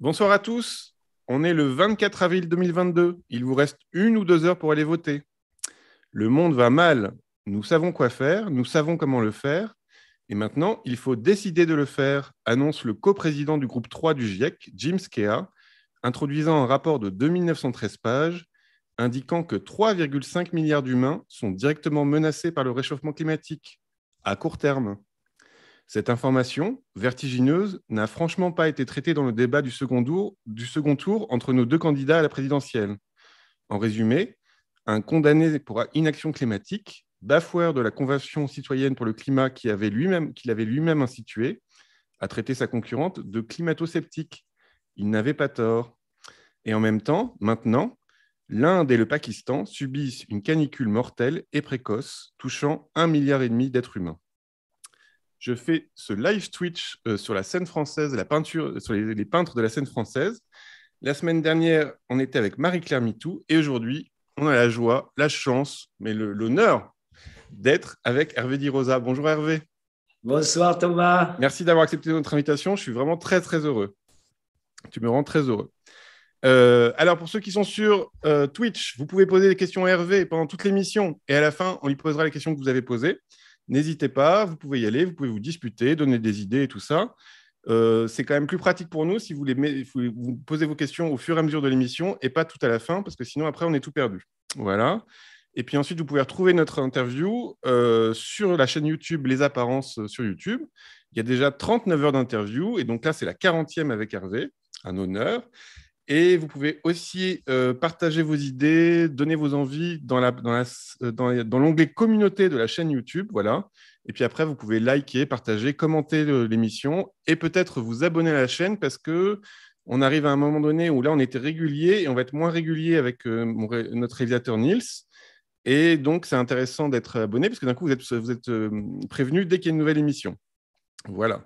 Bonsoir à tous. On est le 24 avril 2022. Il vous reste 1 ou 2 heures pour aller voter. Le monde va mal. Nous savons quoi faire, nous savons comment le faire. Et maintenant, il faut décider de le faire, annonce le coprésident du groupe 3 du GIEC, Jim Skeha, introduisant un rapport de 2913 pages indiquant que 3,5 milliards d'humains sont directement menacés par le réchauffement climatique à court terme. Cette information, vertigineuse, n'a franchement pas été traitée dans le débat du second tour entre nos deux candidats à la présidentielle. En résumé, un condamné pour inaction climatique, bafoueur de la Convention citoyenne pour le climat qu'il avait lui-même instituée, a traité sa concurrente de climato-sceptique. Il n'avait pas tort. Et en même temps, maintenant, l'Inde et le Pakistan subissent une canicule mortelle et précoce, touchant 1,5 milliard d'êtres humains. Je fais ce live Twitch sur la scène française, la peinture, sur les peintres de la scène française. La semaine dernière, on était avec Marie-Claire Mitou et aujourd'hui, on a la joie, la chance, mais l'honneur d'être avec Hervé Di Rosa. Bonjour Hervé. Bonsoir Thomas. Merci d'avoir accepté notre invitation. Je suis vraiment très, très heureux. Tu me rends très heureux. Alors, pour ceux qui sont sur Twitch, vous pouvez poser des questions à Hervé pendant toute l'émission et à la fin, on lui posera les questions que vous avez posées. N'hésitez pas, vous pouvez y aller, vous pouvez vous disputer, donner des idées et tout ça. C'est quand même plus pratique pour nous si vous posez vos questions au fur et à mesure de l'émission et pas tout à la fin, parce que sinon, après, on est tout perdu. Voilà. Et puis ensuite, vous pouvez retrouver notre interview sur la chaîne YouTube Les Apparences sur YouTube. Il y a déjà 39 heures d'interview, et donc là, c'est la 40e avec Hervé, un honneur. Et vous pouvez aussi partager vos idées, donner vos envies dans l'onglet communauté de la chaîne YouTube. Voilà. Et puis après, vous pouvez liker, partager, commenter l'émission et peut-être vous abonner à la chaîne parce qu'on arrive à un moment donné où là, on était régulier et on va être moins régulier avec notre réalisateur Niels. Et donc, c'est intéressant d'être abonné parce que d'un coup, vous êtes prévenu dès qu'il y a une nouvelle émission. Voilà.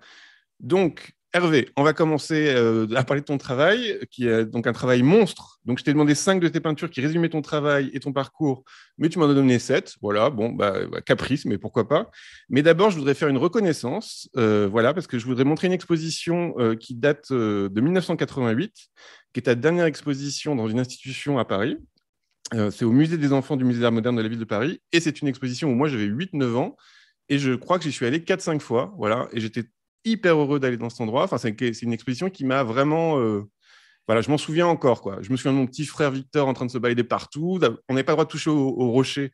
Donc, Hervé, on va commencer à parler de ton travail, qui est donc un travail monstre. Donc, je t'ai demandé 5 de tes peintures qui résumaient ton travail et ton parcours, mais tu m'en as donné 7. Voilà, bon, caprice, mais pourquoi pas. Mais d'abord, je voudrais faire une reconnaissance, voilà, parce que je voudrais montrer une exposition qui date de 1988, qui est ta dernière exposition dans une institution à Paris. C'est au Musée des enfants du Musée d'art moderne de la ville de Paris, et c'est une exposition où moi, j'avais 8-9 ans, et je crois que j'y suis allé 4-5 fois, voilà, et j'étais hyper heureux d'aller dans cet endroit. Enfin, c'est une exposition qui m'a vraiment... Voilà, je m'en souviens encore, quoi. Je me souviens de mon petit frère Victor en train de se balader partout. On n'avait pas le droit de toucher au rocher.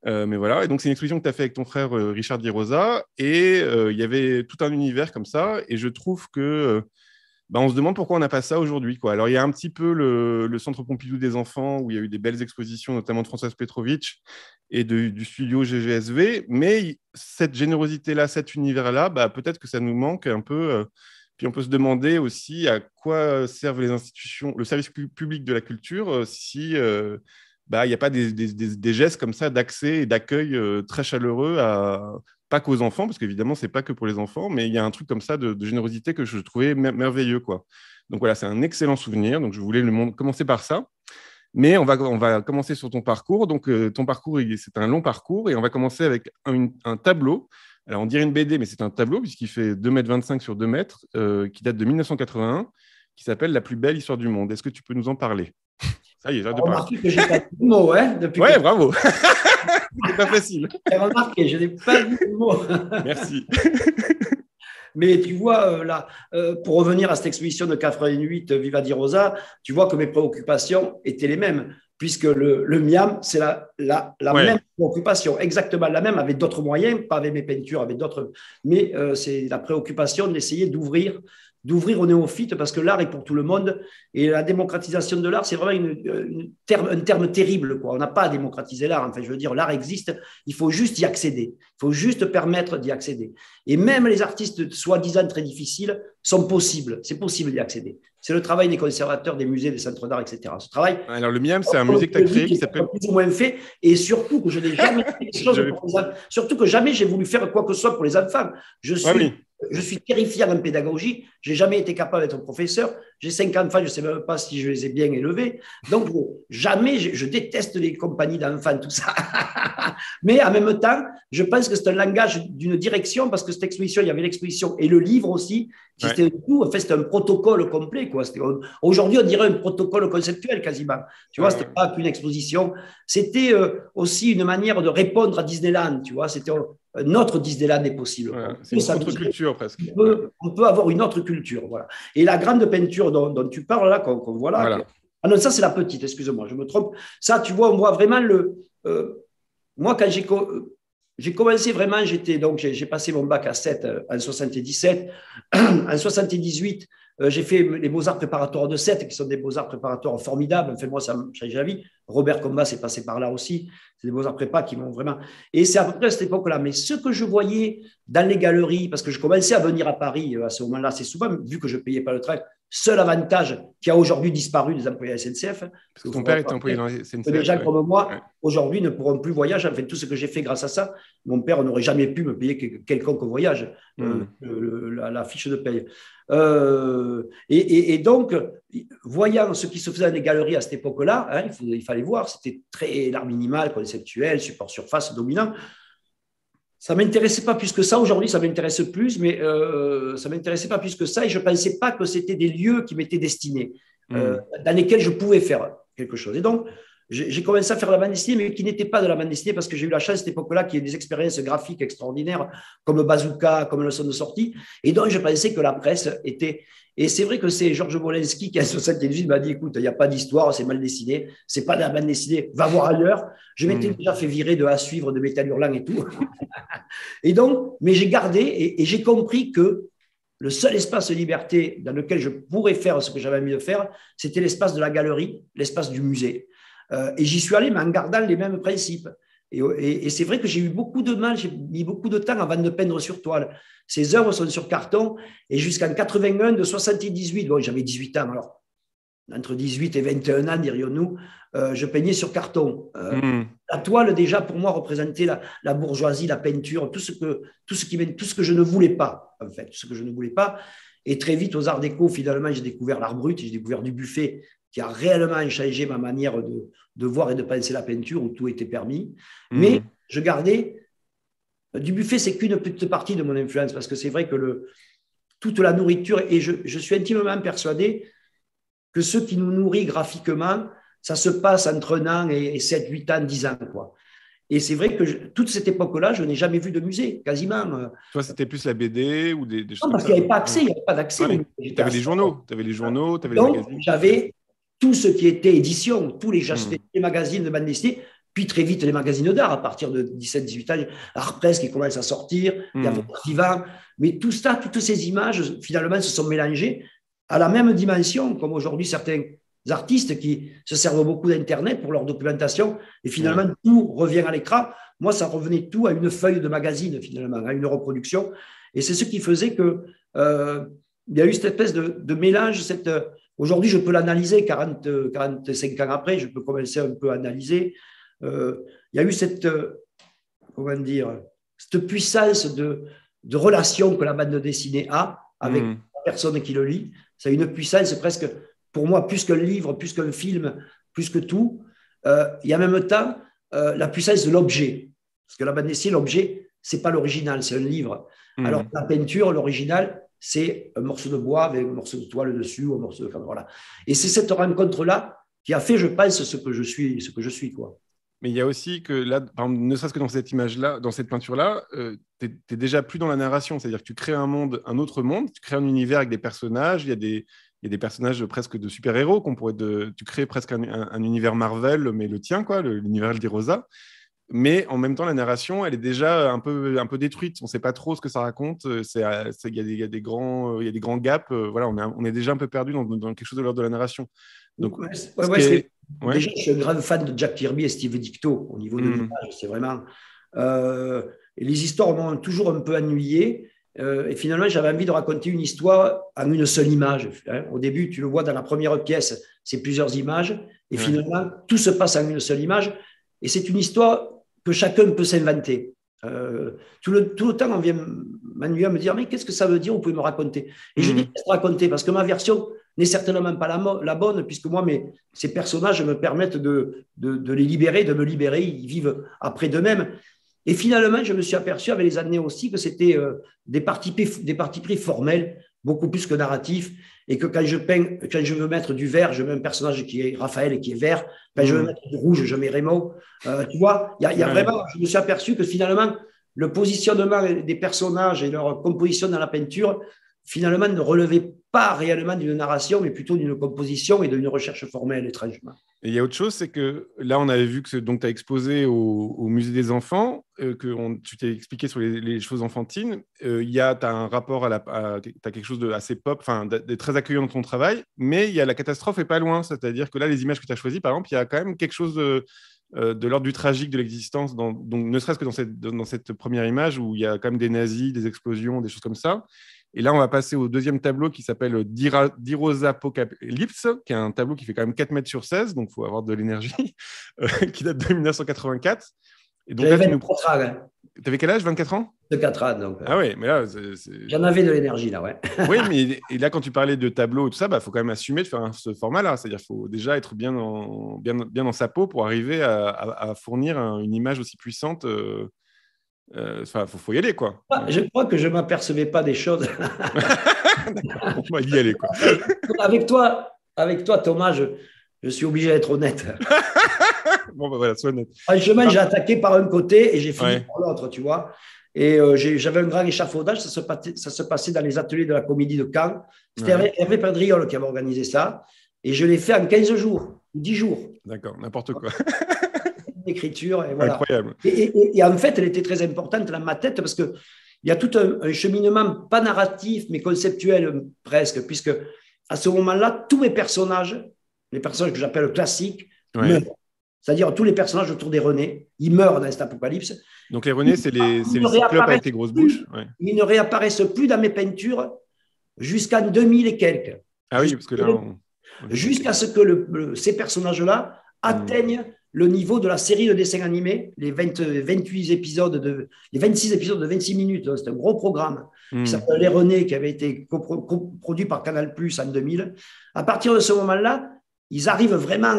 Mais voilà. Et donc, c'est une exposition que tu as fait avec ton frère Richard Di Rosa. Et il y avait tout un univers comme ça. Et je trouve que... on se demande pourquoi on n'a pas ça aujourd'hui, quoi. Alors, il y a un petit peu le Centre Pompidou des enfants, où il y a eu des belles expositions, notamment de Françoise Petrovitch et du studio GGSV, mais cette générosité-là, cet univers-là, peut-être que ça nous manque un peu. Puis on peut se demander aussi à quoi servent les institutions, le service public de la culture, si il n'y a pas des gestes comme ça d'accès et d'accueil très chaleureux pas qu'aux enfants, parce qu'évidemment, ce n'est pas que pour les enfants, mais il y a un truc comme ça de générosité que je trouvais merveilleux, quoi. Donc voilà, c'est un excellent souvenir. Donc je voulais commencer par ça. Mais on va commencer sur ton parcours. Donc ton parcours, c'est un long parcours et on va commencer avec un tableau. Alors on dirait une BD, mais c'est un tableau puisqu'il fait 2,25 m sur 2 mètres, qui date de 1981, qui s'appelle La plus belle histoire du monde. Est-ce que tu peux nous en parler? Ça y est, j'arrête de parler. Remarquez que j'ai pas dit le mot, hein, depuis ouais, bravo. C'est pas facile. J'ai remarqué, je n'ai pas dit le mot. Merci. Mais tu vois, là, pour revenir à cette exposition de 88, Viva Di Rosa, tu vois que mes préoccupations étaient les mêmes, puisque le Miam, c'est la même préoccupation, exactement la même, avec d'autres moyens, pas avec mes peintures, avec d'autres, mais c'est la préoccupation d'essayer d'ouvrir aux néophytes, parce que l'art est pour tout le monde, et la démocratisation de l'art, c'est vraiment un terme terrible, quoi. On n'a pas à démocratiser l'art, enfin, je veux dire, l'art existe, il faut juste y accéder, il faut juste permettre d'y accéder. Et même les artistes soi-disant très difficiles sont possibles, c'est possible d'y accéder. C'est le travail des conservateurs, des musées, des centres d'art, etc. Ce travail. Alors, le Miam, c'est un musée que tu as créé qui s'appelle. Plus ou moins fait, et surtout que je n'ai jamais fait des choses surtout que jamais j'ai voulu faire quoi que ce soit pour les enfants. Je suis Je suis terrifiant en pédagogie. Je n'ai jamais été capable d'être professeur. J'ai 5 enfants, je ne sais même pas si je les ai bien élevés. Donc, jamais, je déteste les compagnies d'enfants, tout ça. Mais en même temps, je pense que c'est un langage d'une direction, parce que cette exposition, il y avait l'exposition et le livre aussi. C'était tout, en fait, c'était un protocole complet, quoi. Aujourd'hui, on dirait un protocole conceptuel quasiment. Tu vois, c'était pas qu'une exposition. C'était aussi une manière de répondre à Disneyland, tu vois. C'était notre Disneyland est possible. C'est une autre culture presque. On peut avoir une autre culture, voilà. Et la grande peinture dont tu parles là, qu'on voit là. Voilà. Ah non, ça c'est la petite, excuse-moi, je me trompe. Ça, tu vois, on voit vraiment moi, quand j'ai commencé vraiment, j'ai passé mon bac à 7 en 77. En 78, j'ai fait les beaux-arts préparatoires de 7, qui sont des beaux-arts préparatoires formidables. Enfin, moi, ça m'a changé la vie. Robert Combas est passé par là aussi. C'est des beaux-arts prépa qui m'ont vraiment… Et c'est à peu près à cette époque-là. Mais ce que je voyais dans les galeries, parce que je commençais à venir à Paris à ce moment-là, c'est souvent, vu que je ne payais pas le train, seul avantage qui a aujourd'hui disparu des employés de la SNCF. Parce que ton père était employé dans la SNCF. Les gens comme moi, aujourd'hui, ne pourront plus voyager. En fait, tout ce que j'ai fait grâce à ça, mon père n'aurait jamais pu me payer quelconque voyage, la fiche de paye. Et donc, voyant ce qui se faisait dans les galeries à cette époque-là, hein, il fallait voir, c'était très l'art minimal, conceptuel, support surface, dominant. Ça ne m'intéressait pas plus que ça. Aujourd'hui, ça m'intéresse plus, mais ça ne m'intéressait pas plus que ça. Et je ne pensais pas que c'était des lieux qui m'étaient destinés, dans lesquels je pouvais faire quelque chose. Et donc, j'ai commencé à faire la bande dessinée, mais qui n'était pas de la bande dessinée, parce que j'ai eu la chance à cette époque-là qu'il y ait des expériences graphiques extraordinaires, comme Bazooka, comme Leçon de sortie. Et donc, je pensais que la presse était… Et c'est vrai que c'est Georges Wolinski qui, en 78, m'a dit, écoute, il n'y a pas d'histoire, c'est mal dessiné, c'est pas de la bande dessinée, va voir ailleurs. Je m'étais déjà fait virer de À suivre, de Métal Hurlant et tout. Et donc, mais j'ai gardé et j'ai compris que le seul espace de liberté dans lequel je pourrais faire ce que j'avais envie de faire, c'était l'espace de la galerie, l'espace du musée. Et j'y suis allé, mais en gardant les mêmes principes. Et c'est vrai que j'ai eu beaucoup de mal, j'ai mis beaucoup de temps avant de peindre sur toile. Ces œuvres sont sur carton, et jusqu'en 81, de 78, bon, j'avais 18 ans, alors entre 18 et 21 ans, dirions-nous, je peignais sur carton. La toile, déjà, pour moi, représentait la bourgeoisie, la peinture, tout ce que je ne voulais pas, en fait, tout ce que je ne voulais pas. Et très vite, aux Arts Déco, finalement, j'ai découvert l'art brut, j'ai découvert Dubuffet, qui a réellement changé ma manière de voir et de penser la peinture, où tout était permis. Mais je gardais… Dubuffet, c'est qu'une petite partie de mon influence, parce que c'est vrai que toute la nourriture, et je suis intimement persuadé que ce qui nous nourrit graphiquement, ça se passe entre 1 an et 7, 8 ans, 10 ans, quoi. Et c'est vrai que toute cette époque-là, je n'ai jamais vu de musée, quasiment. Toi, c'était plus la BD ou des choses comme ça? Non, parce qu'il n'y avait pas accès, il n'y avait pas d'accès. Tu avais les journaux, tu avais les magazines. J'avais tout ce qui était édition, j'achetais les magazines de bande dessinée, puis très vite les magazines d'art, à partir de 17, 18 ans, Art Presse qui commence à sortir, il y a Vivant, mais tout ça, toutes ces images, finalement, se sont mélangées à la même dimension, comme aujourd'hui certains artistes qui se servent beaucoup d'Internet pour leur documentation, et finalement, tout revient à l'écran. Moi, ça revenait tout à une feuille de magazine, finalement, à une reproduction, et c'est ce qui faisait que il y a eu cette espèce de mélange. Aujourd'hui, je peux l'analyser, 45 ans après, je peux commencer un peu à analyser. Il y a eu cette puissance de relation que la bande dessinée a avec la personne qui le lit. Ça a une puissance presque, pour moi, plus qu'un livre, plus qu'un film, plus que tout. Il y a en même temps la puissance de l'objet. Parce que la bande dessinée, l'objet, ce n'est pas l'original, c'est un livre. Alors la peinture, l'original, c'est un morceau de bois avec un morceau de toile dessus, ou un morceau de… Voilà. Et c'est cette rencontre-là qui a fait, je pense, ce que je suis, quoi. Mais il y a aussi que là, par exemple, ne serait-ce que dans cette image-là, dans cette peinture-là, tu n'es déjà plus dans la narration. C'est-à-dire que tu crées un autre monde, tu crées un univers avec des personnages, il y a des personnages presque de super-héros, tu crées presque un univers Marvel, mais le tien, quoi, l'univers de Rosa. Mais en même temps, la narration, elle est déjà un peu détruite. On ne sait pas trop ce que ça raconte. Il y a des grands gaps. Voilà, on est déjà un peu perdu dans quelque chose de l'ordre de la narration. Donc, déjà, je suis un grand fan de Jack Kirby et Steve Ditko au niveau de l'image. C'est vraiment… les histoires m'ont toujours un peu ennuyé. Et finalement, j'avais envie de raconter une histoire en une seule image. Au début, tu le vois dans la première pièce, c'est plusieurs images. Et finalement, tout se passe en une seule image. Et c'est une histoire que chacun peut s'inventer. Tout le temps, on vient m'ennuyer à me dire, mais qu'est-ce que ça veut dire? Vous pouvez me raconter. Et je déteste raconter parce que ma version n'est certainement pas la bonne, puisque moi, ces personnages me permettent de les libérer, de me libérer. Ils vivent après d'eux-mêmes. Et finalement, je me suis aperçu avec les années aussi que c'était des parties pris formels, beaucoup plus que narratifs, et que quand je peins, quand je veux mettre du vert, je mets un personnage qui est Raphaël et qui est vert. Quand je veux mettre du rouge, je mets Raymond. Tu vois, il y a vraiment, je me suis aperçu que finalement, le positionnement des personnages et leur composition dans la peinture, finalement, ne relevait pas réellement d'une narration, mais plutôt d'une composition et d'une recherche formelle, étrangement. Et il y a autre chose, c'est que là, on avait vu que tu as exposé au Musée des enfants, tu t'es expliqué sur les choses enfantines. Tu as un rapport tu as quelque chose d'assez pop, enfin, de très accueillant dans ton travail, mais il y a la catastrophe est pas loin. C'est-à-dire que là, les images que tu as choisies, par exemple, il y a quand même quelque chose de l'ordre du tragique de l'existence, donc ne serait-ce que dans cette première image où il y a quand même des nazis, des explosions, des choses comme ça. Et là, on va passer au deuxième tableau qui s'appelle Dirosapocalypse, qui est un tableau qui fait quand même 4 mètres sur 16, donc il faut avoir de l'énergie, qui date de 1984. Et donc J'avais là, 24 ans. Hein. Tu avais quel âge, 24 ans? De 4 ans, donc. Ah oui, mais là, j'en avais de l'énergie, là, ouais. Oui, mais et là, quand tu parlais de tableau et tout ça, faut quand même assumer de faire ce format-là. C'est-à-dire qu'il faut déjà être bien dans sa peau pour arriver à fournir une image aussi puissante. Faut y aller, quoi. Je crois que je ne m'apercevais pas des choses. D'accord, on va y aller, quoi. Avec toi, Thomas, je suis obligé d'être honnête. Bon, voilà, sois honnête. Franchement, j'ai attaqué par un côté et j'ai fini par l'autre, tu vois. Et j'avais un grand échafaudage, ça se passait dans les ateliers de la Comédie de Caen. C'était Hervé Perdriol qui avait organisé ça. Et je l'ai fait en 15 jours, 10 jours. D'accord, n'importe quoi. D'écriture, et voilà. Incroyable. Et en fait, elle était très importante dans ma tête parce qu'il y a tout un cheminement, pas narratif, mais conceptuel presque, puisque à ce moment-là, tous mes personnages, les personnages que j'appelle classiques, meurent. C'est-à-dire tous les personnages autour des René, ils meurent dans cet apocalypse. Donc les René, c'est les cyclopes avec les grosses bouches. Ouais. Ils ne réapparaissent plus dans mes peintures jusqu'en 2000 et quelques. Ah oui, parce que là... Jusqu'à ce que ces personnages-là atteignent le niveau de la série de dessins animés, les 26 épisodes de 26 minutes. C'est un gros programme qui s'appelle Les René, qui avait été produit par Canal+ en 2000. À partir de ce moment-là, ils arrivent vraiment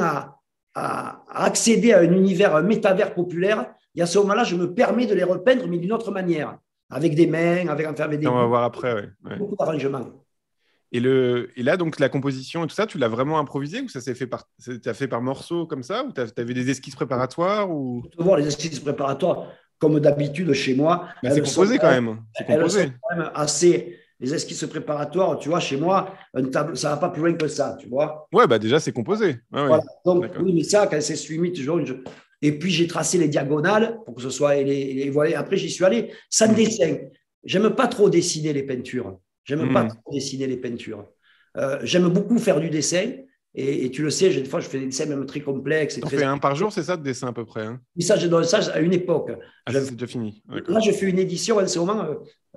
à accéder à un univers, un métavers populaire. Et à ce moment-là, je me permets de les repeindre, mais d'une autre manière, avec des mains, avec des... On va voir après, beaucoup d'arrangements. Et là, donc, la composition et tout ça, tu l'as vraiment improvisé ou ça s'est fait par morceaux comme ça? Ou tu avais des esquisses préparatoires ou... Tu peux voir les esquisses préparatoires, comme d'habitude chez moi. C'est composé quand même. Elles sont quand même assez... Les esquisses préparatoires, tu vois, chez moi, un tableau, ça ne va pas plus loin que ça, tu vois. Ouais, déjà, c'est composé. Voilà. Donc, oui, mais ça, quand c'est suivi, toujours... Et puis, j'ai tracé les diagonales pour que ce soit... Voilà. Après, j'y suis allé sans dessin. J'aime pas trop dessiner les peintures. J'aime pas trop dessiner les peintures. J'aime beaucoup faire du dessin. Et tu le sais, des fois, je fais des dessins même très complexes. Tu en fais un par jour, c'est ça, de dessin à peu près Oui, ça, je donne ça à une époque. C'est déjà fini. Là, je fais une édition en ce moment.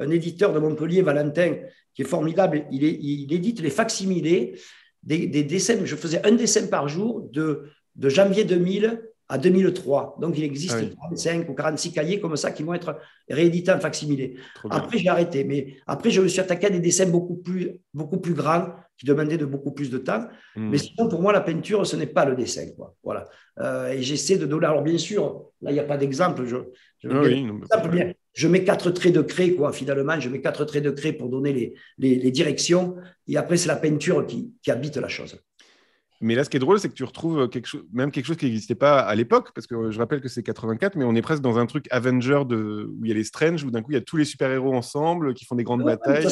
Un éditeur de Montpellier, Valentin, qui est formidable, il édite les facsimilés des dessins. Je faisais un dessin par jour de janvier 2000 à 2003. Donc, il existe 35 ou 46 cahiers comme ça qui vont être réédités en facsimilé. Après, j'ai arrêté. Mais après, je me suis attaqué à des dessins beaucoup plus grands qui demandaient de beaucoup plus de temps. Mais sinon, pour moi, la peinture, ce n'est pas le dessin, quoi. Voilà. Et j'essaie de donner... Alors, bien sûr, là, il n'y a pas d'exemple. Je mets 4 traits de craie, quoi, finalement. Je mets 4 traits de craie pour donner les directions. Et après, c'est la peinture qui habite la chose. Mais là, ce qui est drôle, c'est que tu retrouves quelque chose qui n'existait pas à l'époque, parce que je rappelle que c'est 84, mais on est presque dans un truc Avenger où il y a les Strange, où d'un coup, il y a tous les super-héros ensemble qui font des grandes batailles.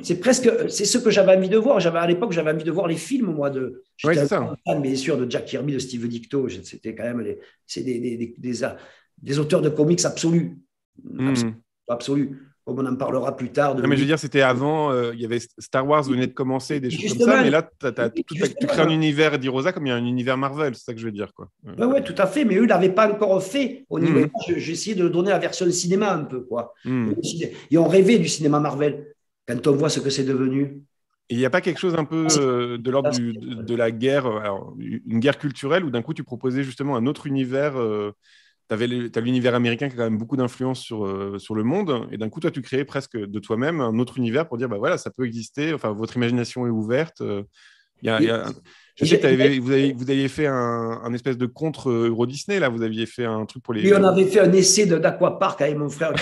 C'est ce que j'avais envie de voir. À l'époque, j'avais envie de voir les films, moi. J'étais un fan, bien sûr, de Jack Kirby, de Steve Ditko. C'était quand même des auteurs de comics absolus. Absolus. Comme on en parlera plus tard. Non, mais je veux dire, c'était avant, il y avait Star Wars venait de commencer, des choses comme ça, mais là, tu crées un univers d'Irosa comme il y a un univers Marvel, c'est ça que je veux dire, quoi. Oui, tout à fait, mais eux ne l'avaient pas encore fait au niveau. J'ai essayé de donner la version cinéma un peu, quoi. Et on rêvait du cinéma Marvel quand on voit ce que c'est devenu. Il n'y a pas quelque chose un peu de l'ordre de la guerre, alors, une guerre culturelle, où d'un coup, tu proposais justement un autre univers tu as l'univers américain qui a quand même beaucoup d'influence sur le monde. Et d'un coup, toi, tu crées presque de toi-même un autre univers pour dire, bah voilà, ça peut exister. Enfin, votre imagination est ouverte. Et- Je sais que vous aviez fait un espèce de contre Euro Disney, là. Vous aviez fait un truc pour Oui, les. on avait fait un essai d'aquapark avec mon frère.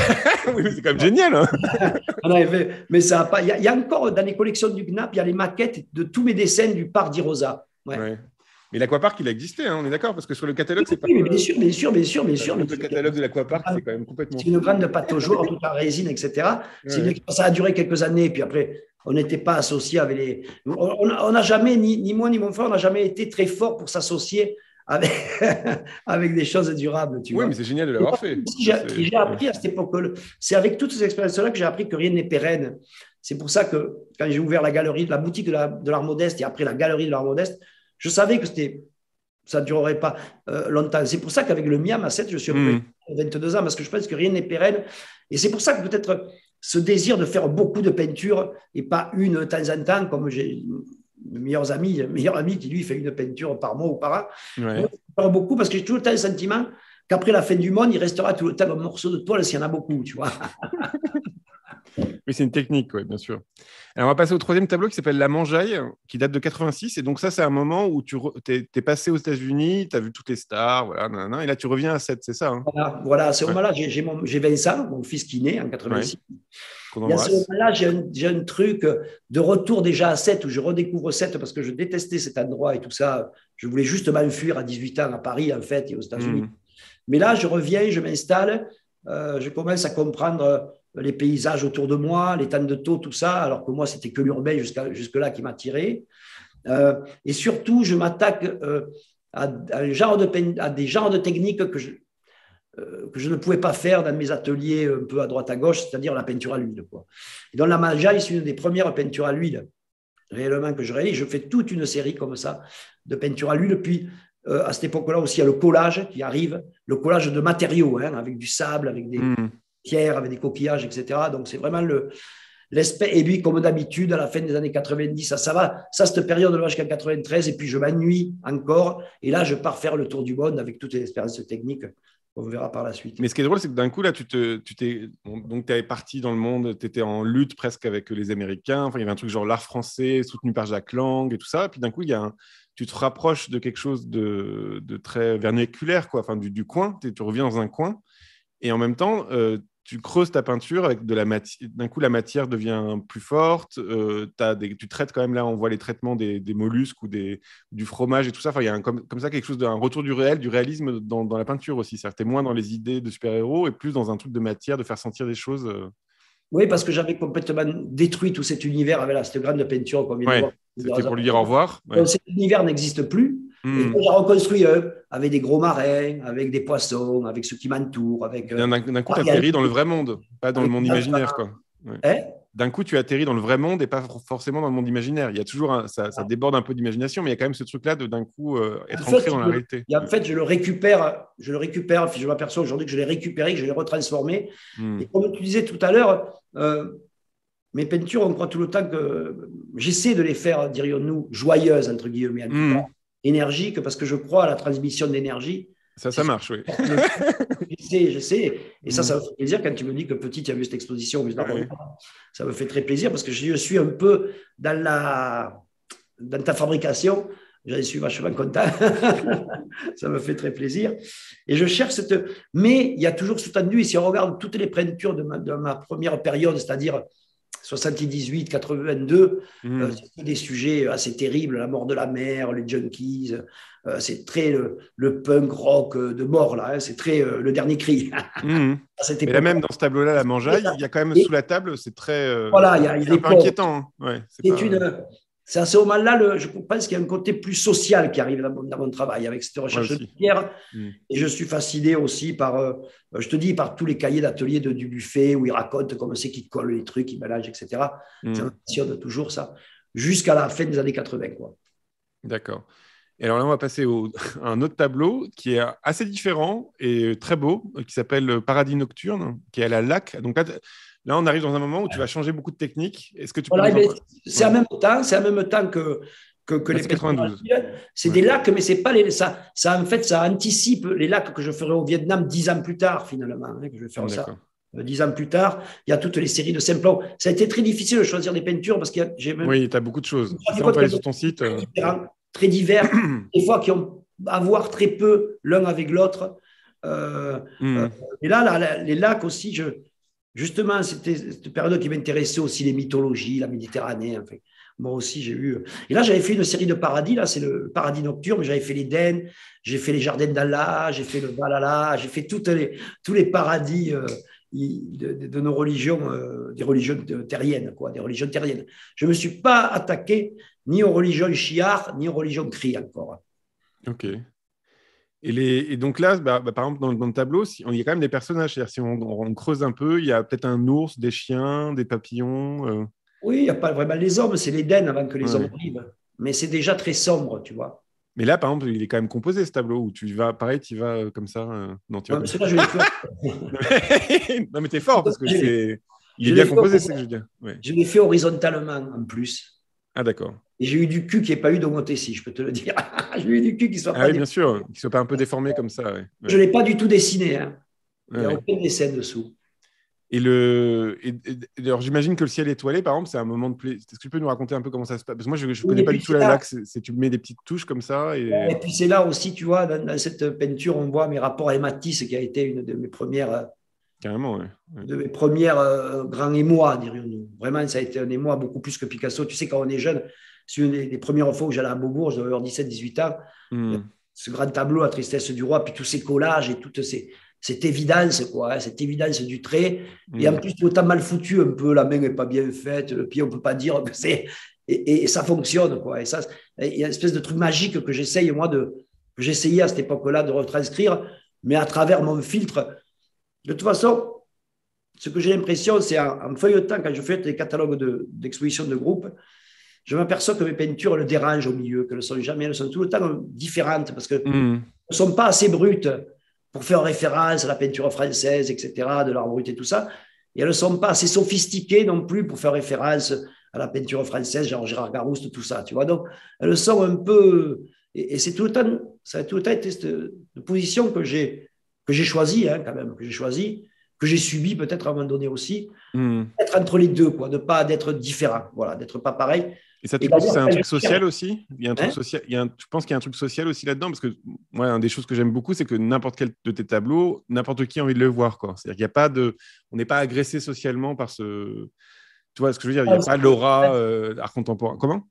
Oui, mais c'est quand même génial, hein. On avait fait, mais ça a pas. Il y a encore dans les collections du GNAP, il y a les maquettes de tous mes dessins du parc d'Irosa. Ouais. Ouais. Mais l'Aquapark, il a existé, hein, on est d'accord, parce que sur le catalogue, c'est pas. Oui, mais bien sûr, bien sûr, bien sûr, bien sûr. Le catalogue de l'Aquapark, c'est quand même complètement C'est une fou. grande pâte au joueur, tout en résine, etc. Ouais. Ça a duré quelques années, puis après, on n'était pas associés avec les. On n'a jamais, ni moi ni mon frère, on n'a jamais été très fort pour s'associer avec, avec des choses durables, tu Oui, vois. mais c'est génial de l'avoir fait. J'ai appris à cette époque, c'est avec toutes ces expériences-là que j'ai appris que rien n'est pérenne. C'est pour ça que quand j'ai ouvert la boutique de l'art modeste et après la galerie de l'art modeste, je savais que ça ne durerait pas longtemps. C'est pour ça qu'avec le Miam à 7, je suis 22 ans, parce que je pense que rien n'est pérenne. Et c'est pour ça que peut-être ce désir de faire beaucoup de peinture et pas une de temps en temps, comme j'ai le meilleur ami qui lui fait une peinture par mois ou par an. Ouais. Moi, je faire beaucoup parce que j'ai tout le temps le sentiment qu'après la fin du monde, il restera tout le temps un morceau de toile s'il y en a beaucoup, tu vois. Oui, c'est une technique, ouais, bien sûr. Alors, on va passer au troisième tableau qui s'appelle La Mangeaille, qui date de 86. Et donc, ça, c'est un moment où tu es passé aux États-Unis, tu as vu toutes les stars, voilà, nanana, et là, tu reviens à 7, c'est ça, hein? Voilà, à ce moment-là, j'ai Vincent, mon fils qui naît en 86. Ouais. Qu'on Et à ce embrasse. moment-là, j'ai un truc de retour déjà à 7 où je redécouvre 7 parce que je détestais cet endroit et tout ça. Je voulais juste m'enfuir à 18 ans à Paris, en fait, et aux États-Unis. Mais là, je reviens, je m'installe, je commence à comprendre les paysages autour de moi, les temps de taux, tout ça, alors que moi, c'était que l'urbain jusque-là qui m'attirait. Et surtout, je m'attaque à des genres de techniques que je ne pouvais pas faire dans mes ateliers un peu à droite à gauche, c'est-à-dire la peinture à l'huile. Et donc la Mangeaille, c'est une des premières peintures à l'huile réellement que je réalise. Je fais toute une série comme ça de peinture à l'huile. Puis à cette époque-là aussi, il y a le collage qui arrive, le collage de matériaux, hein, avec du sable, avec des pierres, avec des coquillages, etc. Donc c'est vraiment l'aspect. Et puis, comme d'habitude, à la fin des années 90, ça va. Ça, cette période là jusqu'en 93, et puis je m'ennuie encore. Et là, je pars faire le tour du monde avec toutes les expériences techniques. On verra par la suite. Mais ce qui est drôle, c'est que d'un coup, là, tu es parti dans le monde, tu étais en lutte presque avec les Américains. Enfin, il y avait un truc genre l'art français soutenu par Jacques Lang et tout ça. Et puis d'un coup, tu te rapproches de quelque chose de très vernaculaire, quoi. Enfin, du coin. Tu reviens dans un coin. Et en même temps, tu creuses ta peinture avec de la matière. D'un coup, la matière devient plus forte. Tu traites quand même, là, on voit les traitements des mollusques ou du fromage et tout ça. Enfin, il y a comme ça quelque chose d'un retour du réel, du réalisme dans la peinture aussi. C'est-à-dire que tu es moins dans les idées de super-héros et plus dans un truc de matière, de faire sentir des choses. Oui, parce que j'avais complètement détruit tout cet univers avec cette grande peinture qu'on vient de voir. C'était pour lui dire au revoir. Ouais. Donc, cet univers n'existe plus. Et donc, j'ai reconstruit avec des gros marins, avec des poissons, avec ceux qui m'entourent. D'un coup, tu atterris dans le vrai monde, pas dans le monde imaginaire, quoi. Ouais. Hein? D'un coup, tu atterris dans le vrai monde et pas forcément dans le monde imaginaire. Il y a toujours ça déborde un peu d'imagination, mais il y a quand même ce truc-là de d'un coup être ancré dans la réalité. Et en fait, je le récupère, puis je m'aperçois aujourd'hui que je l'ai récupéré, que je l'ai retransformé. Et comme tu disais tout à l'heure, mes peintures, on croit tout le temps que j'essaie de les faire, dirions-nous, joyeuses, entre guillemets, en tout cas, énergiques, parce que je crois à la transmission d'énergie. Ça marche, oui. J'essaie. Et ça me fait plaisir quand tu me dis que petit, tu as vu cette exposition. Ça me fait très plaisir parce que je suis un peu dans ta fabrication. Je suis vachement content. Ça me fait très plaisir. Et je cherche Mais il y a toujours sous-tendu, et si on regarde toutes les peintures de ma première période, c'est-à-dire 78, 82, c'est des sujets assez terribles, la mort de la mer, les junkies, c'est très le punk rock de mort, là, hein, c'est très le dernier cri. Mais là même dans ce tableau-là, la Mangeaille, il y a quand même sous la table, c'est très voilà, il y a un peu inquiétant. Hein. Ouais, c'est à ce moment-là, je pense qu'il y a un côté plus social qui arrive dans mon travail, avec cette recherche de pierre. Et je suis fasciné aussi par tous les cahiers d'atelier du Buffet, où ils racontent comment c'est qu'ils collent les trucs, ils mélangent, etc. Ça me passionne toujours, ça, jusqu'à la fin des années 80. Quoi. D'accord. Et alors là, on va passer à un autre tableau qui est assez différent et très beau, qui s'appelle Paradis Nocturne, qui est à la LAC. Donc là, on arrive dans un moment où tu vas changer beaucoup de techniques. Est-ce que tu peux c'est en même temps que que les c'est peintures 92. c'est des lacs, mais c'est pas ça, en fait, ça anticipe les lacs que je ferai au Vietnam 10 ans plus tard, finalement, hein, que je vais faire ça. D'accord. 10 ans plus tard, il y a toutes les séries de Simplon. Ça a été très difficile de choisir des peintures parce que j'ai même Oui, tu as beaucoup de choses. je me suis Ça, rendu on peut compte aller qu'il y a sur des ton site. très différents, très divers, des fois qui ont à voir très peu l'un avec l'autre. Euh, euh, Hmm. et là, les lacs aussi, justement, c'était cette période qui m'intéressait aussi, les mythologies, la Méditerranée. Enfin, moi aussi, j'ai eu. Et là, j'avais fait une série de paradis. Là, c'est le paradis nocturne. J'avais fait l'Éden, j'ai fait les jardins d'Allah, j'ai fait le Valhalla, j'ai fait tous les paradis de nos religions, des religions terriennes, quoi, des religions terriennes. Je ne me suis pas attaqué ni aux religions chiares, ni aux religions cri encore. Ok. Et donc là, par exemple, dans le tableau, il y a quand même des personnages. C'est-à-dire, si on creuse un peu, il y a peut-être un ours, des chiens, des papillons. Oui, il n'y a pas vraiment les hommes, c'est l'Éden avant que les hommes Ouais. arrivent. Mais c'est déjà très sombre, tu vois. Mais là, par exemple, il est quand même composé ce tableau où tu vas, pareil, tu vas comme ça. Non, tu vas Ouais, mais comme ça. celui-là, je l'ai fait. Non, mais t'es fort parce que Je l'ai il est je l'ai bien fait, composé, c'est ce que je veux dire. Ouais. je l'ai fait horizontalement en plus. Ah, d'accord. Et j'ai eu du cul qui n'est pas eu de côté si je peux te le dire. J'ai eu du cul qui ne soit Ah pas oui, bien déformé. sûr, qu'il soit pas un peu déformé comme ça. Ouais. Je Ouais. ne l'ai pas du tout dessiné, hein. Il Ouais, n'y a ouais. aucun dessin dessous. Alors, j'imagine que le ciel étoilé, par exemple, c'est un moment de plaisir. Est-ce que tu peux nous raconter un peu comment ça se passe? Parce que moi, je ne Oui, connais et pas puis du tout c'est la là, laque. Tu mets des petites touches comme ça. et puis c'est là aussi, tu vois, dans cette peinture, on voit mes rapports à Matisse, qui a été une Carrément, ouais. Ouais. de mes premières grands émois, dirions-nous. Vraiment, ça a été un émoi beaucoup plus que Picasso. Tu sais, quand on est jeune, c'est une des premières fois où j'allais à Beaubourg, j'avais 17-18 ans. Il y a Hmm. ce grand tableau, La tristesse du roi, puis tous ces collages et toute cette évidence, quoi, hein, cette évidence du trait. Et en Hmm. plus, autant mal foutu un peu, la main n'est pas bien faite, le pied, on ne peut pas dire que c'est. Et ça fonctionne, quoi. Et ça, il y a une espèce de truc magique que j'essaye, moi, que j'essayais à cette époque-là de retranscrire, mais à travers mon filtre. De toute façon, ce que j'ai l'impression, c'est en feuilletant, quand je fais des catalogues d'expositions de groupe, je m'aperçois que mes peintures le dérangent au milieu, qu'elles ne sont jamais, elles sont tout le temps différentes, parce qu'elles Hmm. ne sont pas assez brutes pour faire référence à la peinture française, etc., de l'art brut et tout ça. Et elles ne sont pas assez sophistiquées non plus pour faire référence à la peinture française, genre Gérard Garouste, tout ça, tu vois. Donc, elles sont un peu. Et c'est tout le temps, ça a tout le temps été cette position que j'ai choisie, hein, quand même, que j'ai choisie, que j'ai subi peut-être à un moment donné aussi, Hmm. être entre les deux, quoi, de pas d'être différent, voilà, d'être pas pareil. Et ça, Et tu penses que c'est d'ailleurs, un quand truc je social aussi? Il y a un truc hein, social. Je pense qu'il y a un truc social aussi là-dedans parce que moi, une des choses que j'aime beaucoup, c'est que n'importe quel de tes tableaux, n'importe qui a envie de le voir, quoi. C'est-à-dire qu'il n'y a pas de, on n'est pas agressé socialement par ce, tu vois ce que je veux dire? Il n'y a pas l'aura art contemporain. Comment?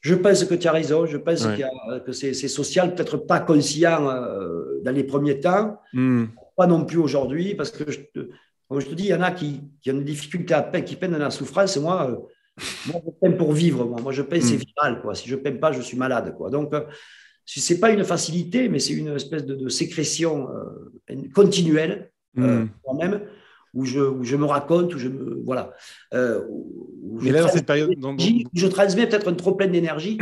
je pense que tu as raison, je pense Ouais. que c'est social, peut-être pas conscient dans les premiers temps, Hmm. pas non plus aujourd'hui, parce que, comme je te dis, il y en a qui ont des difficultés à peindre, qui peignent dans la souffrance. Moi, je peins pour vivre. Moi je peins, c'est Hmm. viral, quoi. Si je peins pas, je suis malade, quoi. Donc, ce n'est pas une facilité, mais c'est une espèce de sécrétion continuelle, Hmm. moi-même, où je me raconte, voilà, où Mais là, dans cette période, où je transmets peut-être un trop plein d'énergie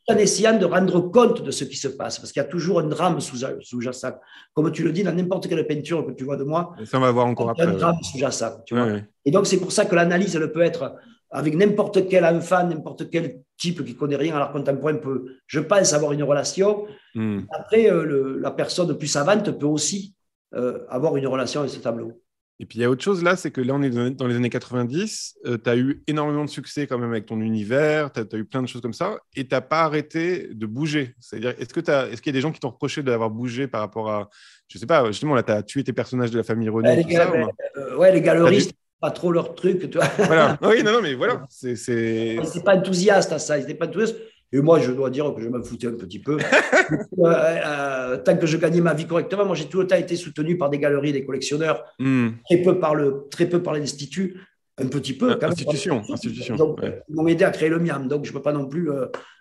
en essayant de rendre compte de ce qui se passe, parce qu'il y a toujours un drame sous-jacent. Comme tu le dis, dans n'importe quelle peinture que tu vois de moi, ça, on va voir il encore y a un après. Ouais. drame sous-jacent, tu Ouais, vois. ouais. Et donc, c'est pour ça que l'analyse, elle peut être avec n'importe quel enfant, n'importe quel type qui connaît rien à l'art contemporain peut, je pense, avoir une relation. Hmm. Après, la personne plus savante peut aussi avoir une relation avec ce tableau. Et puis il y a autre chose là, c'est que là on est dans les années 90, tu as eu énormément de succès quand même avec ton univers, tu as eu plein de choses comme ça, et tu n'as pas arrêté de bouger. C'est-à-dire, est-ce qu'il y a des gens qui t'ont reproché d'avoir bougé par rapport à, je sais pas, justement là tu as tué tes personnages de la famille René et tout ça Ben, ouais, les t'as galeristes, dû... pas trop leur truc. Tu vois. Voilà, oui, non, non, mais voilà, Ils n'étaient pas enthousiastes à ça, ils n'étaient pas enthousiastes. Et moi, je dois dire que je m'en foutais un petit peu. Tant que je gagnais ma vie correctement, moi, j'ai tout le temps été soutenu par des galeries, des collectionneurs, Hmm. très peu par l'institut, un petit peu quand même. Institution, Donc, ouais. ils m'ont aidé à créer le MIAM, donc je ne peux pas non plus,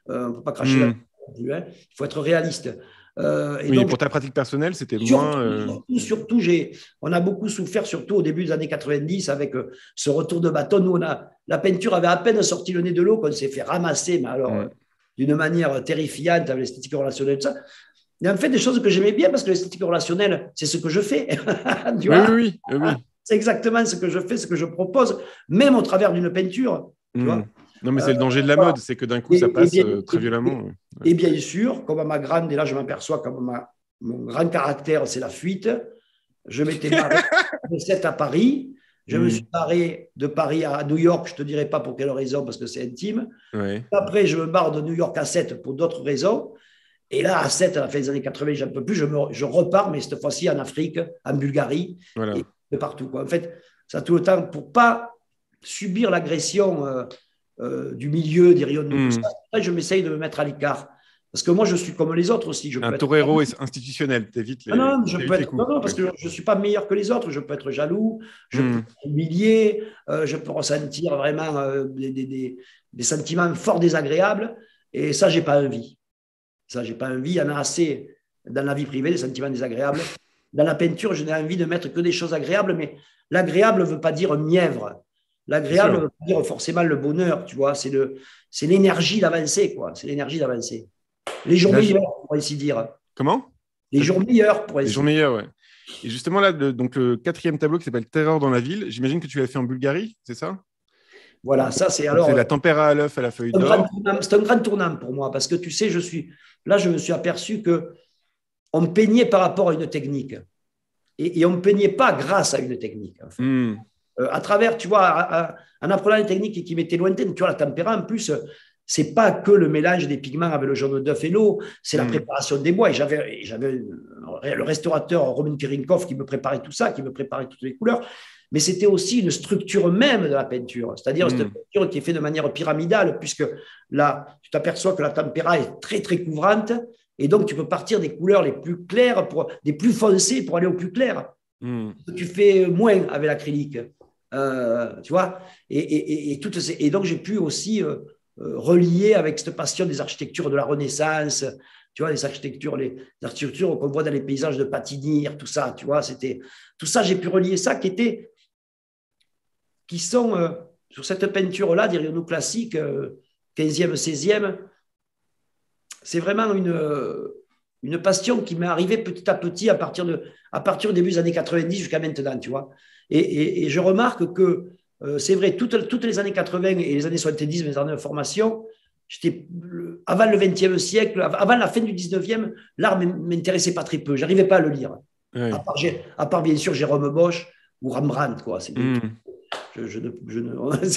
on peut pas cracher Hmm. là. Hein. Il faut être réaliste. Et Oui, donc, pour ta pratique personnelle, c'était moins... surtout, on a beaucoup souffert, surtout au début des années 90, avec ce retour de bâton. Nous, la peinture avait à peine sorti le nez de l'eau qu'on s'est fait ramasser, mais alors, Hmm. d'une manière terrifiante, avec l'esthétique relationnelle, tout ça. Et en fait, des choses que j'aimais bien, parce que l'esthétique relationnelle, c'est ce que je fais. Tu Oui, vois, oui, oui, oui. c'est exactement ce que je fais, ce que je propose, même au travers d'une peinture. Tu vois. Non, mais c'est le danger de la Voilà. mode, c'est que d'un coup, ça passe très violemment. Et bien sûr, comme à ma grande, et là je m'aperçois comme mon grand caractère, c'est la fuite, je m'étais barré de 7 à Paris. Je me suis barré de Paris à New York, je ne te dirai pas pour quelle raison, parce que c'est intime. Ouais. Après, je me barre de New York à 7 pour d'autres raisons. Et là, à 7, à la fin des années 80, j'en peux plus, je repars, mais cette fois-ci en Afrique, en Bulgarie, Voilà. et de partout, quoi. En fait, ça tout le temps pour ne pas subir l'agression du milieu, dirions-nous, tout ça. Je m'essaye de me mettre à l'écart. Parce que moi, je suis comme les autres aussi. Un torero institutionnel, t'évites les, non, les coups. non, parce que je ne suis pas meilleur que les autres. Je peux être jaloux, je peux être humilié, je peux ressentir vraiment des sentiments fort désagréables. Et ça, je n'ai pas envie. Ça, j'ai pas envie. Il y en a assez dans la vie privée, des sentiments désagréables. Dans la peinture, je n'ai envie de mettre que des choses agréables, mais l'agréable ne veut pas dire mièvre. L'agréable veut pas dire forcément le bonheur, tu vois. C'est l'énergie d'avancer, quoi. C'est l'énergie d'avancer. Les jours meilleurs, pour ainsi dire. Comment? Les jours meilleurs, pour ainsi dire. Les jours meilleurs, ouais. Et justement, là, donc, le 4e tableau qui s'appelle Terreur dans la ville, j'imagine que tu l'as fait en Bulgarie, c'est ça? Voilà, ça c'est alors. C'est la tempéra à l'œuf à la feuille d'or. C'est un grand tournant pour moi parce que tu sais, je me suis aperçu que on peignait par rapport à une technique et on ne peignait pas grâce à une technique. En fait. À travers, tu vois, en apprenant une technique qui m'était lointaine, tu vois, la tempéra en plus, c'est pas que le mélange des pigments avec le jaune d'œuf et l'eau, c'est la préparation des bois. Et j'avais le restaurateur Roman Kirinkov qui me préparait tout ça, qui me préparait toutes les couleurs. Mais c'était aussi une structure même de la peinture, c'est-à-dire cette peinture qui est faite de manière pyramidale, puisque là, tu t'aperçois que la tempéra est très, très couvrante, et donc tu peux partir des couleurs les plus claires, des plus foncées pour aller au plus clair. Tu fais moins avec l'acrylique, tu vois, et donc j'ai pu aussi relier avec cette passion des architectures de la Renaissance, tu vois, les architectures qu'on voit dans les paysages de Patinir, tout ça, tu vois, tout ça, j'ai pu relier ça qui sont sur cette peinture-là, dirions-nous classique, 15e, 16e, c'est vraiment une passion qui m'est arrivée petit à petit à partir du début des années 90 jusqu'à maintenant, tu vois. Et je remarque que c'est vrai, toutes les années 80 et les années 70, mes années de formation, avant le 20e siècle, avant la fin du 19e, l'art ne m'intéressait pas très peu. Je n'arrivais pas à le lire. Ouais. À part, bien sûr, Jérôme Bosch ou Rembrandt, quoi. C'est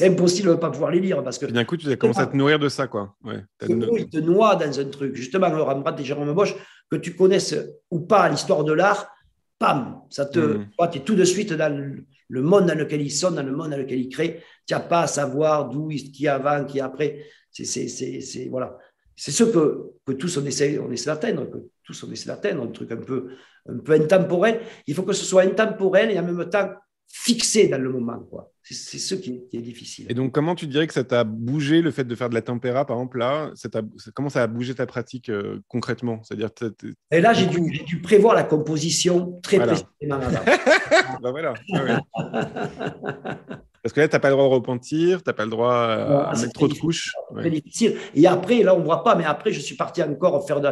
impossible de ne pas pouvoir les lire. Parce que d'un coup, tu as commencé à te nourrir de ça, quoi. Ouais, il te noie dans un truc. Justement, Rembrandt et Jérôme Bosch, que tu connaisses ou pas l'histoire de l'art, pam, tu es tout de suite dans le monde dans lequel ils sont, dans le monde dans lequel ils créent. Tu n'as pas à savoir qui est avant, qui est après. Voilà. C'est ce que tous on essaie d'atteindre, un truc un peu intemporel. Il faut que ce soit intemporel et en même temps fixé dans le moment, quoi. C'est ce qui est difficile. Et donc, comment tu dirais que ça t'a bougé le fait de faire de la tempéra, par exemple, là, comment ça a bougé ta pratique concrètement? C'est-à-dire, et là, j'ai dû prévoir la composition très précisément avant. Ben voilà. Ouais. Parce que là, tu n'as pas le droit de repentir, tu n'as pas le droit à mettre trop de couches. C'est très difficile. Et après, là, on ne voit pas, mais après, je suis parti encore faire de la